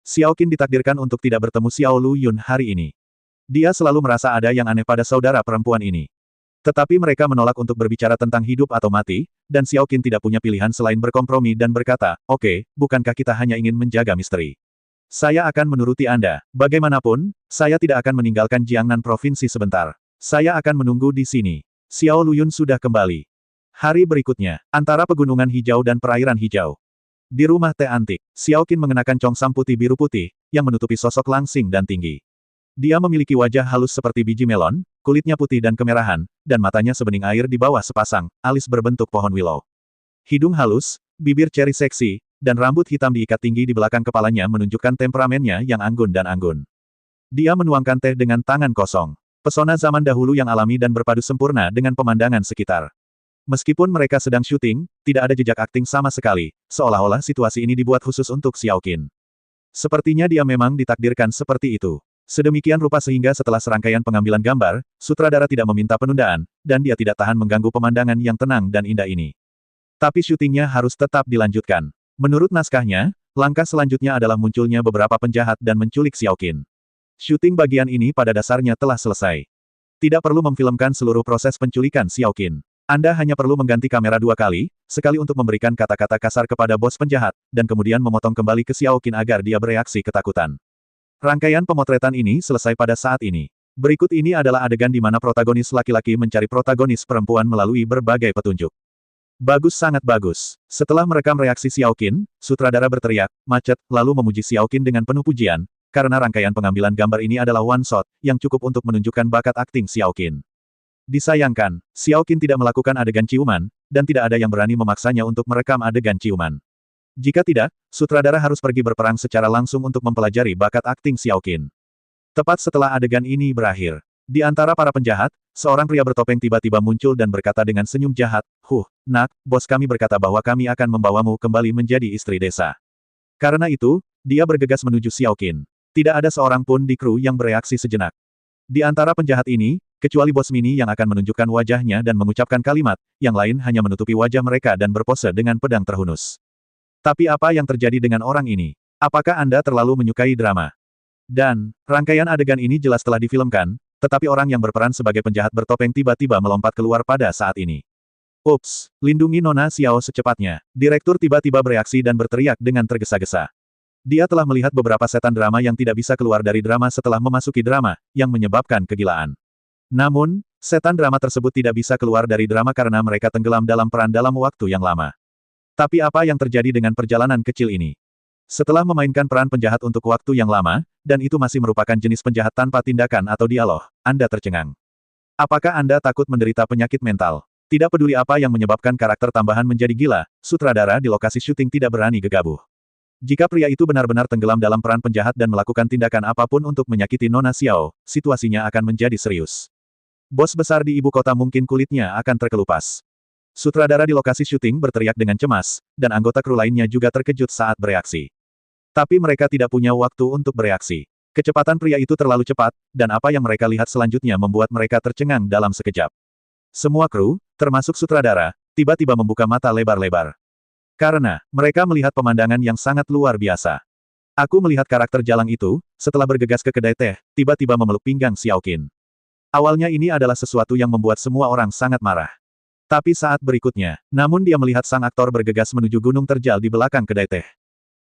Xiao Qin ditakdirkan untuk tidak bertemu Xiao Luyun hari ini. Dia selalu merasa ada yang aneh pada saudara perempuan ini. Tetapi mereka menolak untuk berbicara tentang hidup atau mati, dan Xiao Qin tidak punya pilihan selain berkompromi dan berkata, oke, bukankah kita hanya ingin menjaga misteri? Saya akan menuruti Anda. Bagaimanapun, saya tidak akan meninggalkan Jiangnan Provinsi sebentar. Saya akan menunggu di sini. Xiao Luyun sudah kembali. Hari berikutnya, antara pegunungan hijau dan perairan hijau. Di rumah teh antik, Xiao Qin mengenakan congsam putih biru putih, yang menutupi sosok langsing dan tinggi. Dia memiliki wajah halus seperti biji melon, kulitnya putih dan kemerahan, dan matanya sebening air di bawah sepasang, alis berbentuk pohon willow. Hidung halus, bibir ceri seksi, dan rambut hitam diikat tinggi di belakang kepalanya menunjukkan temperamennya yang anggun dan anggun. Dia menuangkan teh dengan tangan kosong. Pesona zaman dahulu yang alami dan berpadu sempurna dengan pemandangan sekitar. Meskipun mereka sedang syuting, tidak ada jejak akting sama sekali, seolah-olah situasi ini dibuat khusus untuk Xiao Qin. Sepertinya dia memang ditakdirkan seperti itu. Sedemikian rupa sehingga setelah serangkaian pengambilan gambar, sutradara tidak meminta penundaan, dan dia tidak tahan mengganggu pemandangan yang tenang dan indah ini. Tapi syutingnya harus tetap dilanjutkan. Menurut naskahnya, langkah selanjutnya adalah munculnya beberapa penjahat dan menculik Xiao Qin. Syuting bagian ini pada dasarnya telah selesai. Tidak perlu memfilmkan seluruh proses penculikan Xiao Qin. Anda hanya perlu mengganti kamera 2 kali, sekali untuk memberikan kata-kata kasar kepada bos penjahat, dan kemudian memotong kembali ke Xiao Qin agar dia bereaksi ketakutan. Rangkaian pemotretan ini selesai pada saat ini. Berikut ini adalah adegan di mana protagonis laki-laki mencari protagonis perempuan melalui berbagai petunjuk. Bagus, sangat bagus. Setelah merekam reaksi Xiao Qin, sutradara berteriak, macet, lalu memuji Xiao Qin dengan penuh pujian, karena rangkaian pengambilan gambar ini adalah one shot, yang cukup untuk menunjukkan bakat akting Xiao Qin. Disayangkan, Xiao Qin tidak melakukan adegan ciuman, dan tidak ada yang berani memaksanya untuk merekam adegan ciuman. Jika tidak, sutradara harus pergi berperang secara langsung untuk mempelajari bakat akting Xiao Qin. Tepat setelah adegan ini berakhir, di antara para penjahat, seorang pria bertopeng tiba-tiba muncul dan berkata dengan senyum jahat, nak, bos kami berkata bahwa kami akan membawamu kembali menjadi istri desa. Karena itu, dia bergegas menuju Xiao Qin. Tidak ada seorang pun di kru yang bereaksi sejenak. Di antara penjahat ini, kecuali bos mini yang akan menunjukkan wajahnya dan mengucapkan kalimat, yang lain hanya menutupi wajah mereka dan berpose dengan pedang terhunus. Tapi apa yang terjadi dengan orang ini? Apakah Anda terlalu menyukai drama? Dan, rangkaian adegan ini jelas telah difilmkan, tetapi orang yang berperan sebagai penjahat bertopeng tiba-tiba melompat keluar pada saat ini. Ups, lindungi Nona Xiao secepatnya. Direktur tiba-tiba bereaksi dan berteriak dengan tergesa-gesa. Dia telah melihat beberapa setan drama yang tidak bisa keluar dari drama setelah memasuki drama, yang menyebabkan kegilaan. Namun, setan drama tersebut tidak bisa keluar dari drama karena mereka tenggelam dalam peran dalam waktu yang lama. Tapi apa yang terjadi dengan perjalanan kecil ini? Setelah memainkan peran penjahat untuk waktu yang lama, dan itu masih merupakan jenis penjahat tanpa tindakan atau dialog, Anda tercengang. Apakah Anda takut menderita penyakit mental? Tidak peduli apa yang menyebabkan karakter tambahan menjadi gila, sutradara di lokasi syuting tidak berani gegabah. Jika pria itu benar-benar tenggelam dalam peran penjahat dan melakukan tindakan apapun untuk menyakiti Nona Xiao, situasinya akan menjadi serius. Bos besar di ibu kota mungkin kulitnya akan terkelupas. Sutradara di lokasi syuting berteriak dengan cemas, dan anggota kru lainnya juga terkejut saat bereaksi. Tapi mereka tidak punya waktu untuk bereaksi. Kecepatan pria itu terlalu cepat, dan apa yang mereka lihat selanjutnya membuat mereka tercengang dalam sekejap. Semua kru, termasuk sutradara, tiba-tiba membuka mata lebar-lebar. Karena, mereka melihat pemandangan yang sangat luar biasa. Aku melihat karakter jalang itu, setelah bergegas ke kedai teh, tiba-tiba memeluk pinggang Xiao Qin. Awalnya ini adalah sesuatu yang membuat semua orang sangat marah. Tapi saat berikutnya, namun dia melihat sang aktor bergegas menuju gunung terjal di belakang kedai teh.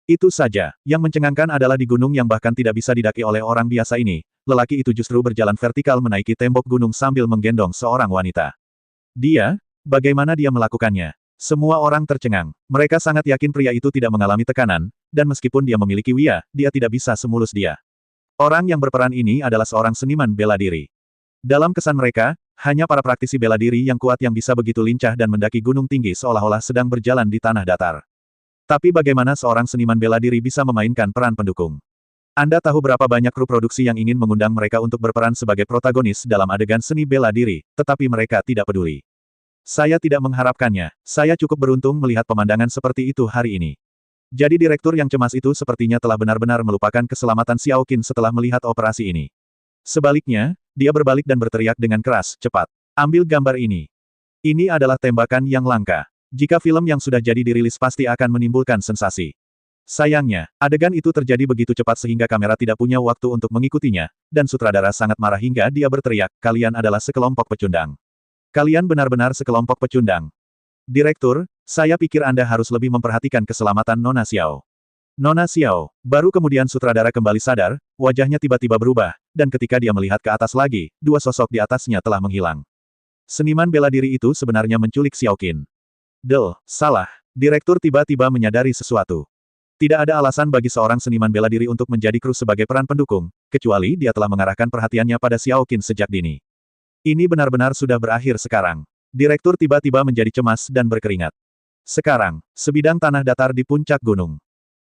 Itu saja, yang mencengangkan adalah di gunung yang bahkan tidak bisa didaki oleh orang biasa ini, lelaki itu justru berjalan vertikal menaiki tembok gunung sambil menggendong seorang wanita. Bagaimana dia melakukannya? Semua orang tercengang. Mereka sangat yakin pria itu tidak mengalami tekanan, dan meskipun dia memiliki wia, dia tidak bisa semulus dia. Orang yang berperan ini adalah seorang seniman bela diri. Dalam kesan mereka, hanya para praktisi bela diri yang kuat yang bisa begitu lincah dan mendaki gunung tinggi seolah-olah sedang berjalan di tanah datar. Tapi bagaimana seorang seniman bela diri bisa memainkan peran pendukung? Anda tahu berapa banyak kru produksi yang ingin mengundang mereka untuk berperan sebagai protagonis dalam adegan seni bela diri, tetapi mereka tidak peduli. Saya tidak mengharapkannya, saya cukup beruntung melihat pemandangan seperti itu hari ini. Jadi direktur yang cemas itu sepertinya telah benar-benar melupakan keselamatan Xiao Qin setelah melihat operasi ini. Sebaliknya, dia berbalik dan berteriak dengan keras, cepat. Ambil gambar ini. Ini adalah tembakan yang langka. Jika film yang sudah jadi dirilis pasti akan menimbulkan sensasi. Sayangnya, adegan itu terjadi begitu cepat sehingga kamera tidak punya waktu untuk mengikutinya, dan sutradara sangat marah hingga dia berteriak, kalian adalah sekelompok pecundang. Kalian benar-benar sekelompok pecundang. Direktur, saya pikir Anda harus lebih memperhatikan keselamatan Nona Xiao. Nona Xiao. Baru kemudian sutradara kembali sadar, wajahnya tiba-tiba berubah, dan ketika dia melihat ke atas lagi, dua sosok di atasnya telah menghilang. Seniman bela diri itu sebenarnya menculik Xiao Qin. Salah. Direktur tiba-tiba menyadari sesuatu. Tidak ada alasan bagi seorang seniman bela diri untuk menjadi kru sebagai peran pendukung, kecuali dia telah mengarahkan perhatiannya pada Xiao Qin sejak dini. Ini benar-benar sudah berakhir sekarang. Direktur tiba-tiba menjadi cemas dan berkeringat. Sekarang, sebidang tanah datar di puncak gunung.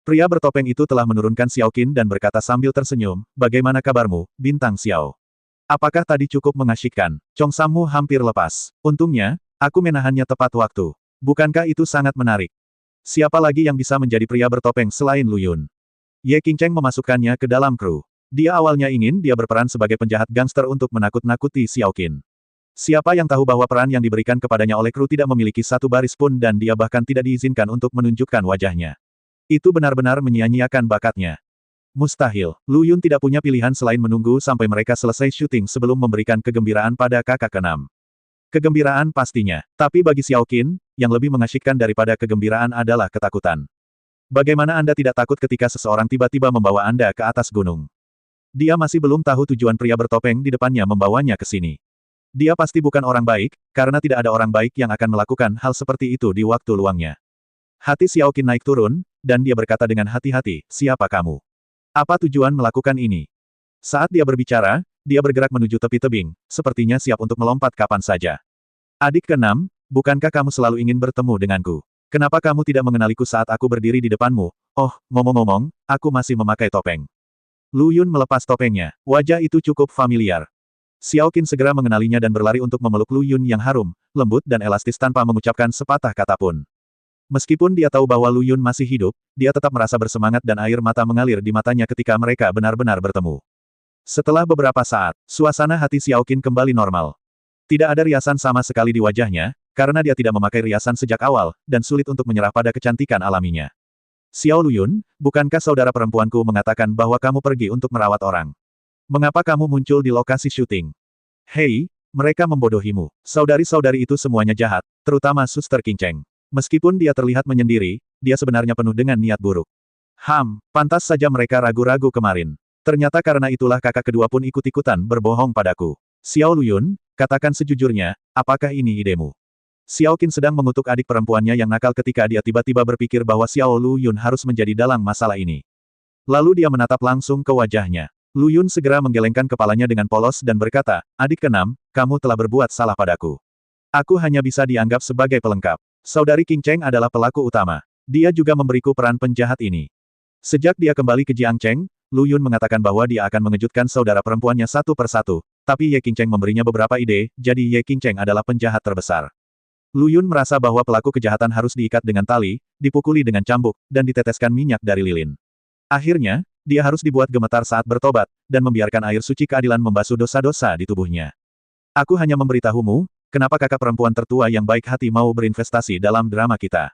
Pria bertopeng itu telah menurunkan Xiao Qin dan berkata sambil tersenyum, bagaimana kabarmu, Bintang Xiao? Apakah tadi cukup mengasyikkan? Congsammu hampir lepas. Untungnya, aku menahannya tepat waktu. Bukankah itu sangat menarik? Siapa lagi yang bisa menjadi pria bertopeng selain Lu Yun? Ye Qingcheng memasukkannya ke dalam kru. Dia awalnya ingin dia berperan sebagai penjahat gangster untuk menakut-nakuti Xiao Qin. Siapa yang tahu bahwa peran yang diberikan kepadanya oleh kru tidak memiliki satu baris pun dan dia bahkan tidak diizinkan untuk menunjukkan wajahnya. Itu benar-benar menyia-nyiakan bakatnya. Mustahil, Lu Yun tidak punya pilihan selain menunggu sampai mereka selesai syuting sebelum memberikan kegembiraan pada kakak keenam. Kegembiraan pastinya, tapi bagi Xiao Qin, yang lebih mengasyikkan daripada kegembiraan adalah ketakutan. Bagaimana Anda tidak takut ketika seseorang tiba-tiba membawa Anda ke atas gunung? Dia masih belum tahu tujuan pria bertopeng di depannya membawanya ke sini. Dia pasti bukan orang baik, karena tidak ada orang baik yang akan melakukan hal seperti itu di waktu luangnya. Hati Xiaoqin naik turun, dan dia berkata dengan hati-hati, siapa kamu? Apa tujuan melakukan ini? Saat dia berbicara, dia bergerak menuju tepi tebing, sepertinya siap untuk melompat kapan saja. Adik keenam, bukankah kamu selalu ingin bertemu denganku? Kenapa kamu tidak mengenaliku saat aku berdiri di depanmu? Oh, ngomong-ngomong, aku masih memakai topeng. Lu Yun melepas topengnya. Wajah itu cukup familiar. Xiaoqin segera mengenalinya dan berlari untuk memeluk Lu Yun yang harum, lembut dan elastis tanpa mengucapkan sepatah kata pun. Meskipun dia tahu bahwa Lu Yun masih hidup, dia tetap merasa bersemangat dan air mata mengalir di matanya ketika mereka benar-benar bertemu. Setelah beberapa saat, suasana hati Xiaoqin kembali normal. Tidak ada riasan sama sekali di wajahnya, karena dia tidak memakai riasan sejak awal, dan sulit untuk menyerah pada kecantikan alaminya. Xiao Lu Yun, bukankah saudara perempuanku mengatakan bahwa kamu pergi untuk merawat orang? Mengapa kamu muncul di lokasi syuting? Hei, mereka membodohimu. Saudari-saudari itu semuanya jahat, terutama Suster King Cheng. Meskipun dia terlihat menyendiri, dia sebenarnya penuh dengan niat buruk. Pantas saja mereka ragu-ragu kemarin. Ternyata karena itulah kakak kedua pun ikut-ikutan berbohong padaku. Xiao Lu Yun, katakan sejujurnya, apakah ini idemu? Xiaoqin sedang mengutuk adik perempuannya yang nakal ketika dia tiba-tiba berpikir bahwa Xiao Lu Yun harus menjadi dalang masalah ini. Lalu dia menatap langsung ke wajahnya. Lu Yun segera menggelengkan kepalanya dengan polos dan berkata, adik keenam, kamu telah berbuat salah padaku. Aku hanya bisa dianggap sebagai pelengkap. Saudari King Cheng adalah pelaku utama. Dia juga memberiku peran penjahat ini. Sejak dia kembali ke Jiangcheng, Lu Yun mengatakan bahwa dia akan mengejutkan saudara perempuannya satu persatu, tapi Ye Qingcheng memberinya beberapa ide, jadi Ye Qingcheng adalah penjahat terbesar. Lu Yun merasa bahwa pelaku kejahatan harus diikat dengan tali, dipukuli dengan cambuk, dan diteteskan minyak dari lilin. Akhirnya, dia harus dibuat gemetar saat bertobat, dan membiarkan air suci keadilan membasuh dosa-dosa di tubuhnya. Aku hanya memberitahumu, kenapa kakak perempuan tertua yang baik hati mau berinvestasi dalam drama kita.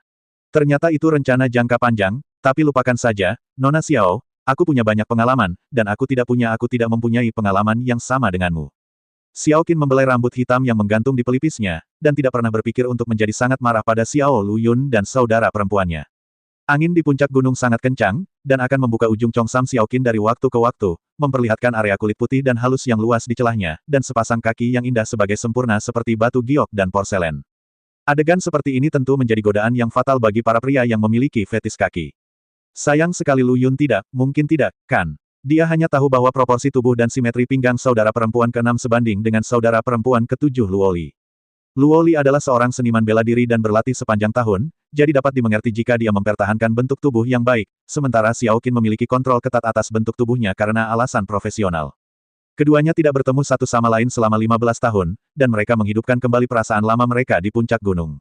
Ternyata itu rencana jangka panjang, tapi lupakan saja, Nona Xiao, aku punya banyak pengalaman, dan aku tidak mempunyai pengalaman yang sama denganmu. Xiaoqin membelai rambut hitam yang menggantung di pelipisnya, dan tidak pernah berpikir untuk menjadi sangat marah pada Xiao Lu Yun dan saudara perempuannya. Angin di puncak gunung sangat kencang, dan akan membuka ujung Chongsam Xiaoqin dari waktu ke waktu, memperlihatkan area kulit putih dan halus yang luas di celahnya, dan sepasang kaki yang indah sebagai sempurna seperti batu giok dan porselen. Adegan seperti ini tentu menjadi godaan yang fatal bagi para pria yang memiliki fetis kaki. Sayang sekali Lu Yun mungkin tidak, kan? Dia hanya tahu bahwa proporsi tubuh dan simetri pinggang saudara perempuan ke-6 sebanding dengan saudara perempuan ke-7 Luoli. Luoli adalah seorang seniman bela diri dan berlatih sepanjang tahun, jadi dapat dimengerti jika dia mempertahankan bentuk tubuh yang baik, sementara Xiaoqin memiliki kontrol ketat atas bentuk tubuhnya karena alasan profesional. Keduanya tidak bertemu satu sama lain selama 15 tahun, dan mereka menghidupkan kembali perasaan lama mereka di puncak gunung.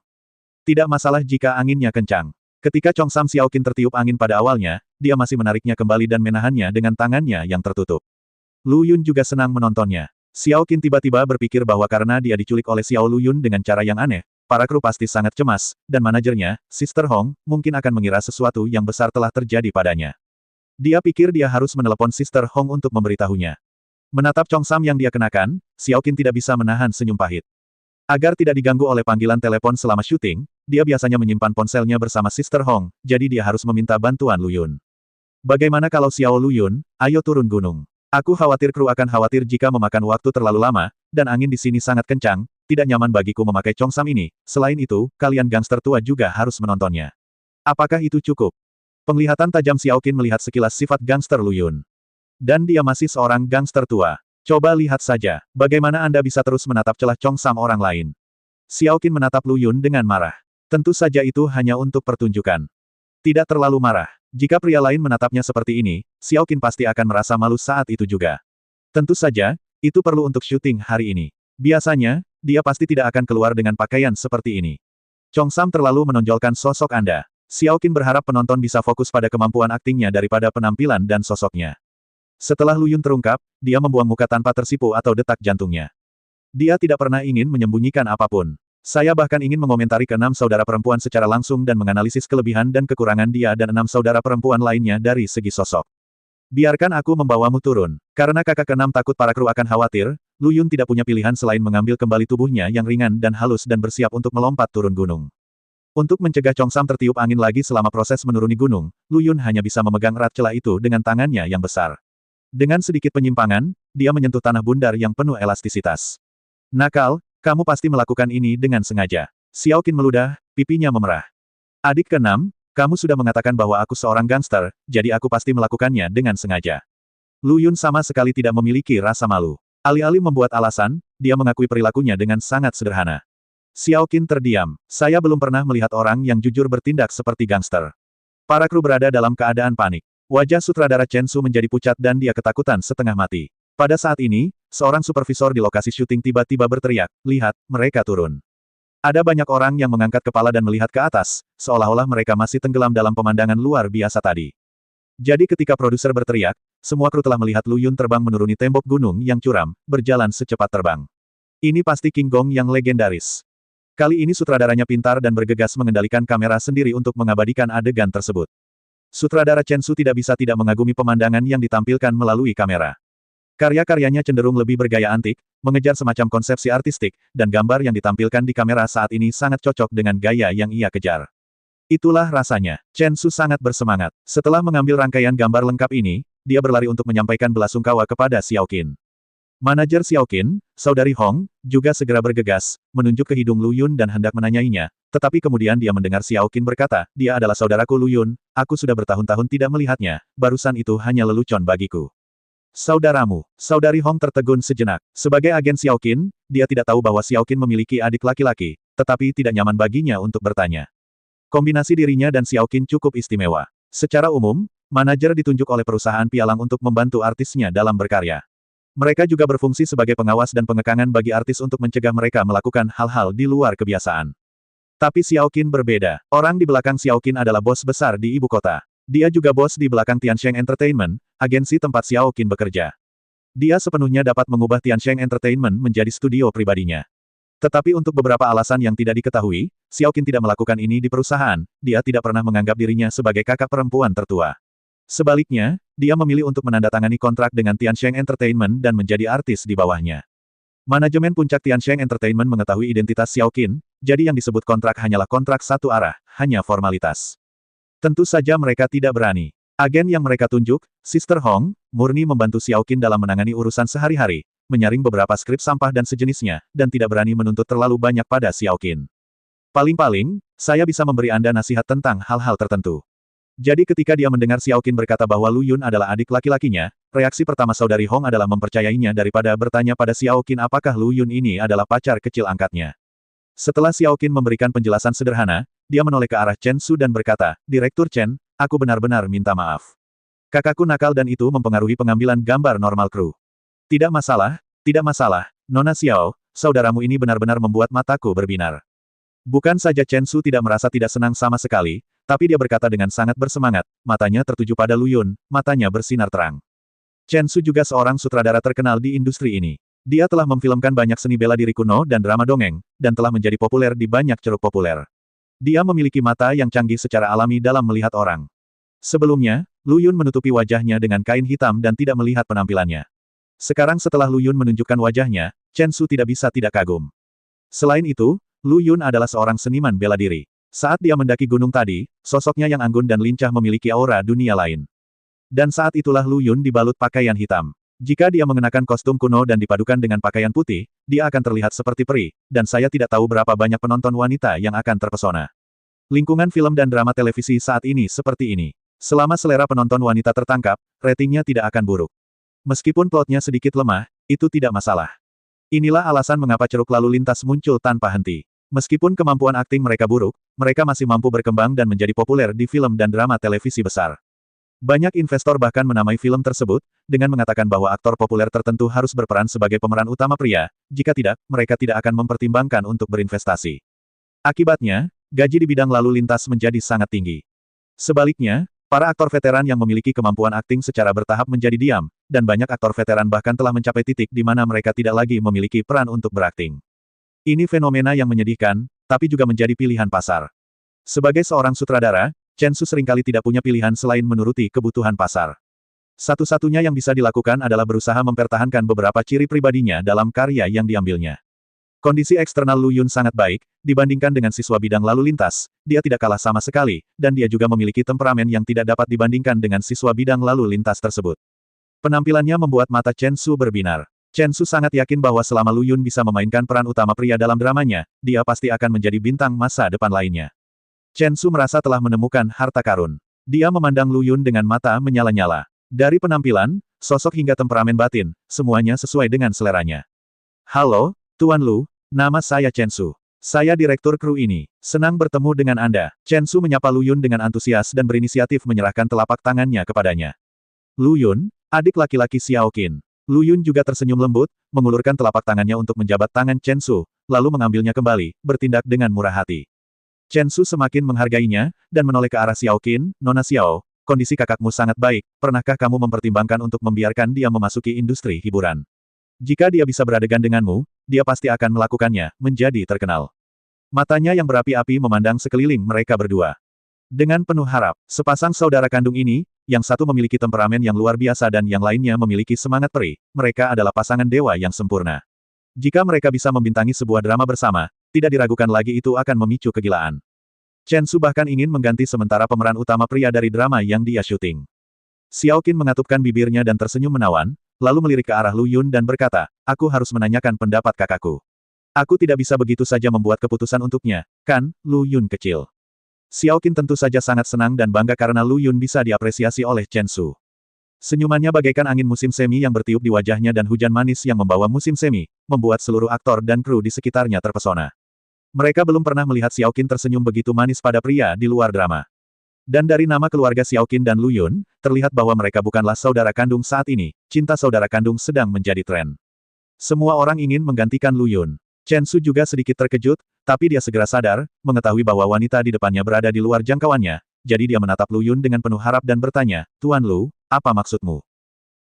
Tidak masalah jika anginnya kencang. Ketika Chongsam Xiaoqin tertiup angin pada awalnya, dia masih menariknya kembali dan menahannya dengan tangannya yang tertutup. Lu Yun juga senang menontonnya. Xiaoqin tiba-tiba berpikir bahwa karena dia diculik oleh Xiao Lu Yun dengan cara yang aneh, para kru pasti sangat cemas, dan manajernya, Sister Hong, mungkin akan mengira sesuatu yang besar telah terjadi padanya. Dia pikir dia harus menelepon Sister Hong untuk memberitahunya. Menatap Chongsam yang dia kenakan, Xiaoqin tidak bisa menahan senyum pahit. Agar tidak diganggu oleh panggilan telepon selama syuting, dia biasanya menyimpan ponselnya bersama Sister Hong, jadi dia harus meminta bantuan Lu Yun. Bagaimana kalau Xiao Lu Yun, ayo turun gunung. Aku khawatir kru akan khawatir jika memakan waktu terlalu lama, dan angin di sini sangat kencang, tidak nyaman bagiku memakai Chongsam ini. Selain itu, kalian gangster tua juga harus menontonnya. Apakah itu cukup? Penglihatan tajam Xiaoqin melihat sekilas sifat gangster Lu Yun. Dan dia masih seorang gangster tua. Coba lihat saja, bagaimana Anda bisa terus menatap celah Chongsam orang lain. Xiaoqin menatap Lu Yun dengan marah. Tentu saja itu hanya untuk pertunjukan. Tidak terlalu marah. Jika pria lain menatapnya seperti ini, Xiaoqin pasti akan merasa malu saat itu juga. Tentu saja, itu perlu untuk syuting hari ini. Biasanya, dia pasti tidak akan keluar dengan pakaian seperti ini. Chongsam terlalu menonjolkan sosok Anda. Xiaoqin berharap penonton bisa fokus pada kemampuan aktingnya daripada penampilan dan sosoknya. Setelah Lu Yun terungkap, dia membuang muka tanpa tersipu atau detak jantungnya. Dia tidak pernah ingin menyembunyikan apapun. Saya bahkan ingin mengomentari ke-6 saudara perempuan secara langsung dan menganalisis kelebihan dan kekurangan dia dan 6 saudara perempuan lainnya dari segi sosok. Biarkan aku membawamu turun. Karena kakak ke-6 takut para kru akan khawatir, Lu Yun tidak punya pilihan selain mengambil kembali tubuhnya yang ringan dan halus dan bersiap untuk melompat turun gunung. Untuk mencegah Chongsam tertiup angin lagi selama proses menuruni gunung, Lu Yun hanya bisa memegang erat celah itu dengan tangannya yang besar. Dengan sedikit penyimpangan, dia menyentuh tanah bundar yang penuh elastisitas. Nakal, kamu pasti melakukan ini dengan sengaja. Xiao Qin meludah, pipinya memerah. Adik keenam, kamu sudah mengatakan bahwa aku seorang gangster, jadi aku pasti melakukannya dengan sengaja. Lu Yun sama sekali tidak memiliki rasa malu. Alih-alih membuat alasan, dia mengakui perilakunya dengan sangat sederhana. Xiao Qin terdiam. Saya belum pernah melihat orang yang jujur bertindak seperti gangster. Para kru berada dalam keadaan panik. Wajah sutradara Chen Su menjadi pucat dan dia ketakutan setengah mati. Pada saat ini, seorang supervisor di lokasi syuting tiba-tiba berteriak, "Lihat, mereka turun." Ada banyak orang yang mengangkat kepala dan melihat ke atas, seolah-olah mereka masih tenggelam dalam pemandangan luar biasa tadi. Jadi ketika produser berteriak, semua kru telah melihat Lu Yun terbang menuruni tembok gunung yang curam, berjalan secepat terbang. Ini pasti King Gong yang legendaris. Kali ini sutradaranya pintar dan bergegas mengendalikan kamera sendiri untuk mengabadikan adegan tersebut. Sutradara Chen Su tidak bisa tidak mengagumi pemandangan yang ditampilkan melalui kamera. Karya-karyanya cenderung lebih bergaya antik, mengejar semacam konsepsi artistik, dan gambar yang ditampilkan di kamera saat ini sangat cocok dengan gaya yang ia kejar. Itulah rasanya. Chen Su sangat bersemangat. Setelah mengambil rangkaian gambar lengkap ini, dia berlari untuk menyampaikan belasungkawa kepada Xiao Qin. Manajer Xiao Qin, saudari Hong, juga segera bergegas, menunjuk ke hidung Lu Yun dan hendak menanyainya, tetapi kemudian dia mendengar Xiao Qin berkata, "Dia adalah saudaraku Lu Yun, aku sudah bertahun-tahun tidak melihatnya, barusan itu hanya lelucon bagiku." Saudaramu, saudari Hong tertegun sejenak. Sebagai agen Xiao Qin, dia tidak tahu bahwa Xiao Qin memiliki adik laki-laki, tetapi tidak nyaman baginya untuk bertanya. Kombinasi dirinya dan Xiao Qin cukup istimewa. Secara umum, manajer ditunjuk oleh perusahaan pialang untuk membantu artisnya dalam berkarya. Mereka juga berfungsi sebagai pengawas dan pengekangan bagi artis untuk mencegah mereka melakukan hal-hal di luar kebiasaan. Tapi Xiao Qin berbeda. Orang di belakang Xiao Qin adalah bos besar di ibu kota. Dia juga bos di belakang Tiansheng Entertainment, agensi tempat Xiao Qin bekerja. Dia sepenuhnya dapat mengubah Tiansheng Entertainment menjadi studio pribadinya. Tetapi untuk beberapa alasan yang tidak diketahui, Xiao Qin tidak melakukan ini di perusahaan, dia tidak pernah menganggap dirinya sebagai kakak perempuan tertua. Sebaliknya, dia memilih untuk menandatangani kontrak dengan Tiansheng Entertainment dan menjadi artis di bawahnya. Manajemen puncak Tiansheng Entertainment mengetahui identitas Xiao Qin, jadi yang disebut kontrak hanyalah kontrak satu arah, hanya formalitas. Tentu saja mereka tidak berani. Agen yang mereka tunjuk, Sister Hong, murni membantu Xiao Qin dalam menangani urusan sehari-hari, menyaring beberapa skrip sampah dan sejenisnya, dan tidak berani menuntut terlalu banyak pada Xiao Qin. Paling-paling, saya bisa memberi Anda nasihat tentang hal-hal tertentu. Jadi ketika dia mendengar Xiao Qin berkata bahwa Lu Yun adalah adik laki-lakinya, reaksi pertama saudari Hong adalah mempercayainya daripada bertanya pada Xiao Qin apakah Lu Yun ini adalah pacar kecil angkatnya. Setelah Xiao Qin memberikan penjelasan sederhana, dia menoleh ke arah Chen Su dan berkata, "Direktur Chen, aku benar-benar minta maaf. Kakakku nakal dan itu mempengaruhi pengambilan gambar normal kru." Tidak masalah, Nona Xiao, saudaramu ini benar-benar membuat mataku berbinar. Bukan saja Chen Su tidak merasa tidak senang sama sekali, tapi dia berkata dengan sangat bersemangat, matanya tertuju pada Lu Yun, matanya bersinar terang. Chen Su juga seorang sutradara terkenal di industri ini. Dia telah memfilmkan banyak seni bela diri kuno dan drama dongeng, dan telah menjadi populer di banyak ceruk populer. Dia memiliki mata yang canggih secara alami dalam melihat orang. Sebelumnya, Lu Yun menutupi wajahnya dengan kain hitam dan tidak melihat penampilannya. Sekarang setelah Lu Yun menunjukkan wajahnya, Chen Su tidak bisa tidak kagum. Selain itu, Lu Yun adalah seorang seniman bela diri. Saat dia mendaki gunung tadi, sosoknya yang anggun dan lincah memiliki aura dunia lain. Dan saat itulah Lu Yun dibalut pakaian hitam. Jika dia mengenakan kostum kuno dan dipadukan dengan pakaian putih, dia akan terlihat seperti peri, dan saya tidak tahu berapa banyak penonton wanita yang akan terpesona. Lingkungan film dan drama televisi saat ini seperti ini. Selama selera penonton wanita tertangkap, ratingnya tidak akan buruk. Meskipun plotnya sedikit lemah, itu tidak masalah. Inilah alasan mengapa ceruk lalu lintas muncul tanpa henti. Meskipun kemampuan akting mereka buruk, mereka masih mampu berkembang dan menjadi populer di film dan drama televisi besar. Banyak investor bahkan menamai film tersebut, dengan mengatakan bahwa aktor populer tertentu harus berperan sebagai pemeran utama pria, jika tidak, mereka tidak akan mempertimbangkan untuk berinvestasi. Akibatnya, gaji di bidang lalu lintas menjadi sangat tinggi. Sebaliknya, para aktor veteran yang memiliki kemampuan akting secara bertahap menjadi diam, dan banyak aktor veteran bahkan telah mencapai titik di mana mereka tidak lagi memiliki peran untuk berakting. Ini fenomena yang menyedihkan, tapi juga menjadi pilihan pasar. Sebagai seorang sutradara, Chen Su seringkali tidak punya pilihan selain menuruti kebutuhan pasar. Satu-satunya yang bisa dilakukan adalah berusaha mempertahankan beberapa ciri pribadinya dalam karya yang diambilnya. Kondisi eksternal Lu Yun sangat baik, dibandingkan dengan siswa bidang lalu lintas, dia tidak kalah sama sekali, dan dia juga memiliki temperamen yang tidak dapat dibandingkan dengan siswa bidang lalu lintas tersebut. Penampilannya membuat mata Chen Su berbinar. Chen Su sangat yakin bahwa selama Lu Yun bisa memainkan peran utama pria dalam dramanya, dia pasti akan menjadi bintang masa depan lainnya. Chen Su merasa telah menemukan harta karun. Dia memandang Lu Yun dengan mata menyala-nyala. Dari penampilan, sosok hingga temperamen batin, semuanya sesuai dengan seleranya. Halo, Tuan Lu, nama saya Chen Su. Saya direktur kru ini. Senang bertemu dengan Anda. Chen Su menyapa Lu Yun dengan antusias dan berinisiatif menyerahkan telapak tangannya kepadanya. Lu Yun, adik laki-laki Xiao Qin. Lu Yun juga tersenyum lembut, mengulurkan telapak tangannya untuk menjabat tangan Chen Su, lalu mengambilnya kembali, bertindak dengan murah hati. Chen Su semakin menghargainya, dan menoleh ke arah Xiao Qin, Nona Xiao, kondisi kakakmu sangat baik, pernahkah kamu mempertimbangkan untuk membiarkan dia memasuki industri hiburan? Jika dia bisa beradegan denganmu, dia pasti akan melakukannya, menjadi terkenal. Matanya yang berapi-api memandang sekeliling mereka berdua. Dengan penuh harap, sepasang saudara kandung ini, yang satu memiliki temperamen yang luar biasa dan yang lainnya memiliki semangat perih, mereka adalah pasangan dewa yang sempurna. Jika mereka bisa membintangi sebuah drama bersama, tidak diragukan lagi itu akan memicu kegilaan. Chen Su bahkan ingin mengganti sementara pemeran utama pria dari drama yang dia syuting. Xiao Qin mengatupkan bibirnya dan tersenyum menawan, lalu melirik ke arah Lu Yun dan berkata, aku harus menanyakan pendapat kakakku. Aku tidak bisa begitu saja membuat keputusan untuknya, kan, Lu Yun kecil. Xiao Qin tentu saja sangat senang dan bangga karena Lu Yun bisa diapresiasi oleh Chen Su. Senyumannya bagaikan angin musim semi yang bertiup di wajahnya dan hujan manis yang membawa musim semi, membuat seluruh aktor dan kru di sekitarnya terpesona. Mereka belum pernah melihat Xiao Qin tersenyum begitu manis pada pria di luar drama. Dan dari nama keluarga Xiao Qin dan Lu Yun, terlihat bahwa mereka bukanlah saudara kandung saat ini, cinta saudara kandung sedang menjadi tren. Semua orang ingin menggantikan Lu Yun. Chen Su juga sedikit terkejut, tapi dia segera sadar, mengetahui bahwa wanita di depannya berada di luar jangkauannya, jadi dia menatap Lu Yun dengan penuh harap dan bertanya, Tuan Lu, apa maksudmu?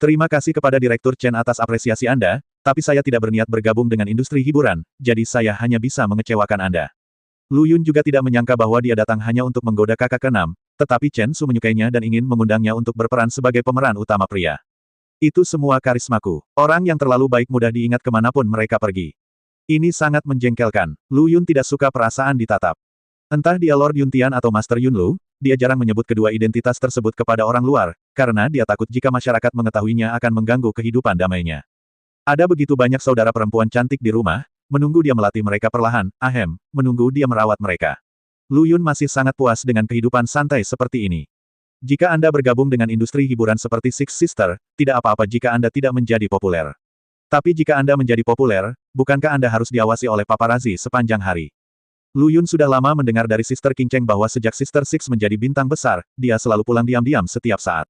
Terima kasih kepada Direktur Chen atas apresiasi Anda, tapi saya tidak berniat bergabung dengan industri hiburan, jadi saya hanya bisa mengecewakan Anda. Lu Yun juga tidak menyangka bahwa dia datang hanya untuk menggoda kakak keenam, tetapi Chen Su menyukainya dan ingin mengundangnya untuk berperan sebagai pemeran utama pria. Itu semua karismaku. Orang yang terlalu baik mudah diingat kemanapun mereka pergi. Ini sangat menjengkelkan. Lu Yun tidak suka perasaan ditatap. Entah dia Lord Yuntian atau Master Yun Lu, dia jarang menyebut kedua identitas tersebut kepada orang luar, karena dia takut jika masyarakat mengetahuinya akan mengganggu kehidupan damainya. Ada begitu banyak saudara perempuan cantik di rumah, menunggu dia melatih mereka perlahan, menunggu dia merawat mereka. Lu Yun masih sangat puas dengan kehidupan santai seperti ini. Jika Anda bergabung dengan industri hiburan seperti Six Sister, tidak apa-apa jika Anda tidak menjadi populer. Tapi jika Anda menjadi populer, bukankah Anda harus diawasi oleh paparazi sepanjang hari? Lu Yun sudah lama mendengar dari Sister King Cheng bahwa sejak Sister Six menjadi bintang besar, dia selalu pulang diam-diam setiap saat.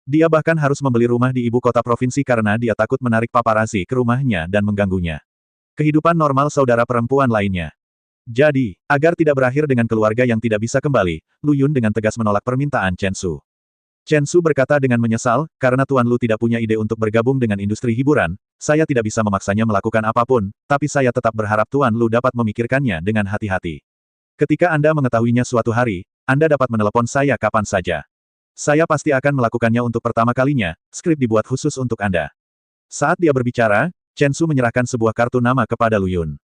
Dia bahkan harus membeli rumah di ibu kota provinsi karena dia takut menarik paparazi ke rumahnya dan mengganggunya. Kehidupan normal saudara perempuan lainnya. Jadi, agar tidak berakhir dengan keluarga yang tidak bisa kembali, Lu Yun dengan tegas menolak permintaan Chen Su. Chen Su berkata dengan menyesal, karena Tuan Lu tidak punya ide untuk bergabung dengan industri hiburan, saya tidak bisa memaksanya melakukan apapun, tapi saya tetap berharap Tuan Lu dapat memikirkannya dengan hati-hati. Ketika Anda mengetahuinya suatu hari, Anda dapat menelepon saya kapan saja. Saya pasti akan melakukannya untuk pertama kalinya, skrip dibuat khusus untuk Anda. Saat dia berbicara, Chen Su menyerahkan sebuah kartu nama kepada Lu Yun.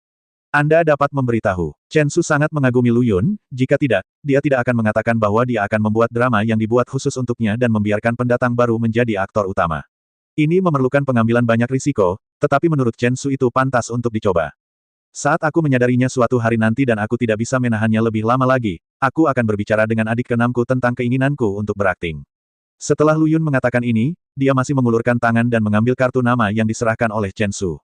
Anda dapat memberitahu. Chen Su sangat mengagumi Lu Yun, jika tidak, dia tidak akan mengatakan bahwa dia akan membuat drama yang dibuat khusus untuknya dan membiarkan pendatang baru menjadi aktor utama. Ini memerlukan pengambilan banyak risiko, tetapi menurut Chen Su itu pantas untuk dicoba. Saat aku menyadarinya suatu hari nanti dan aku tidak bisa menahannya lebih lama lagi, aku akan berbicara dengan adik keenamku tentang keinginanku untuk berakting. Setelah Lu Yun mengatakan ini, dia masih mengulurkan tangan dan mengambil kartu nama yang diserahkan oleh Chen Su.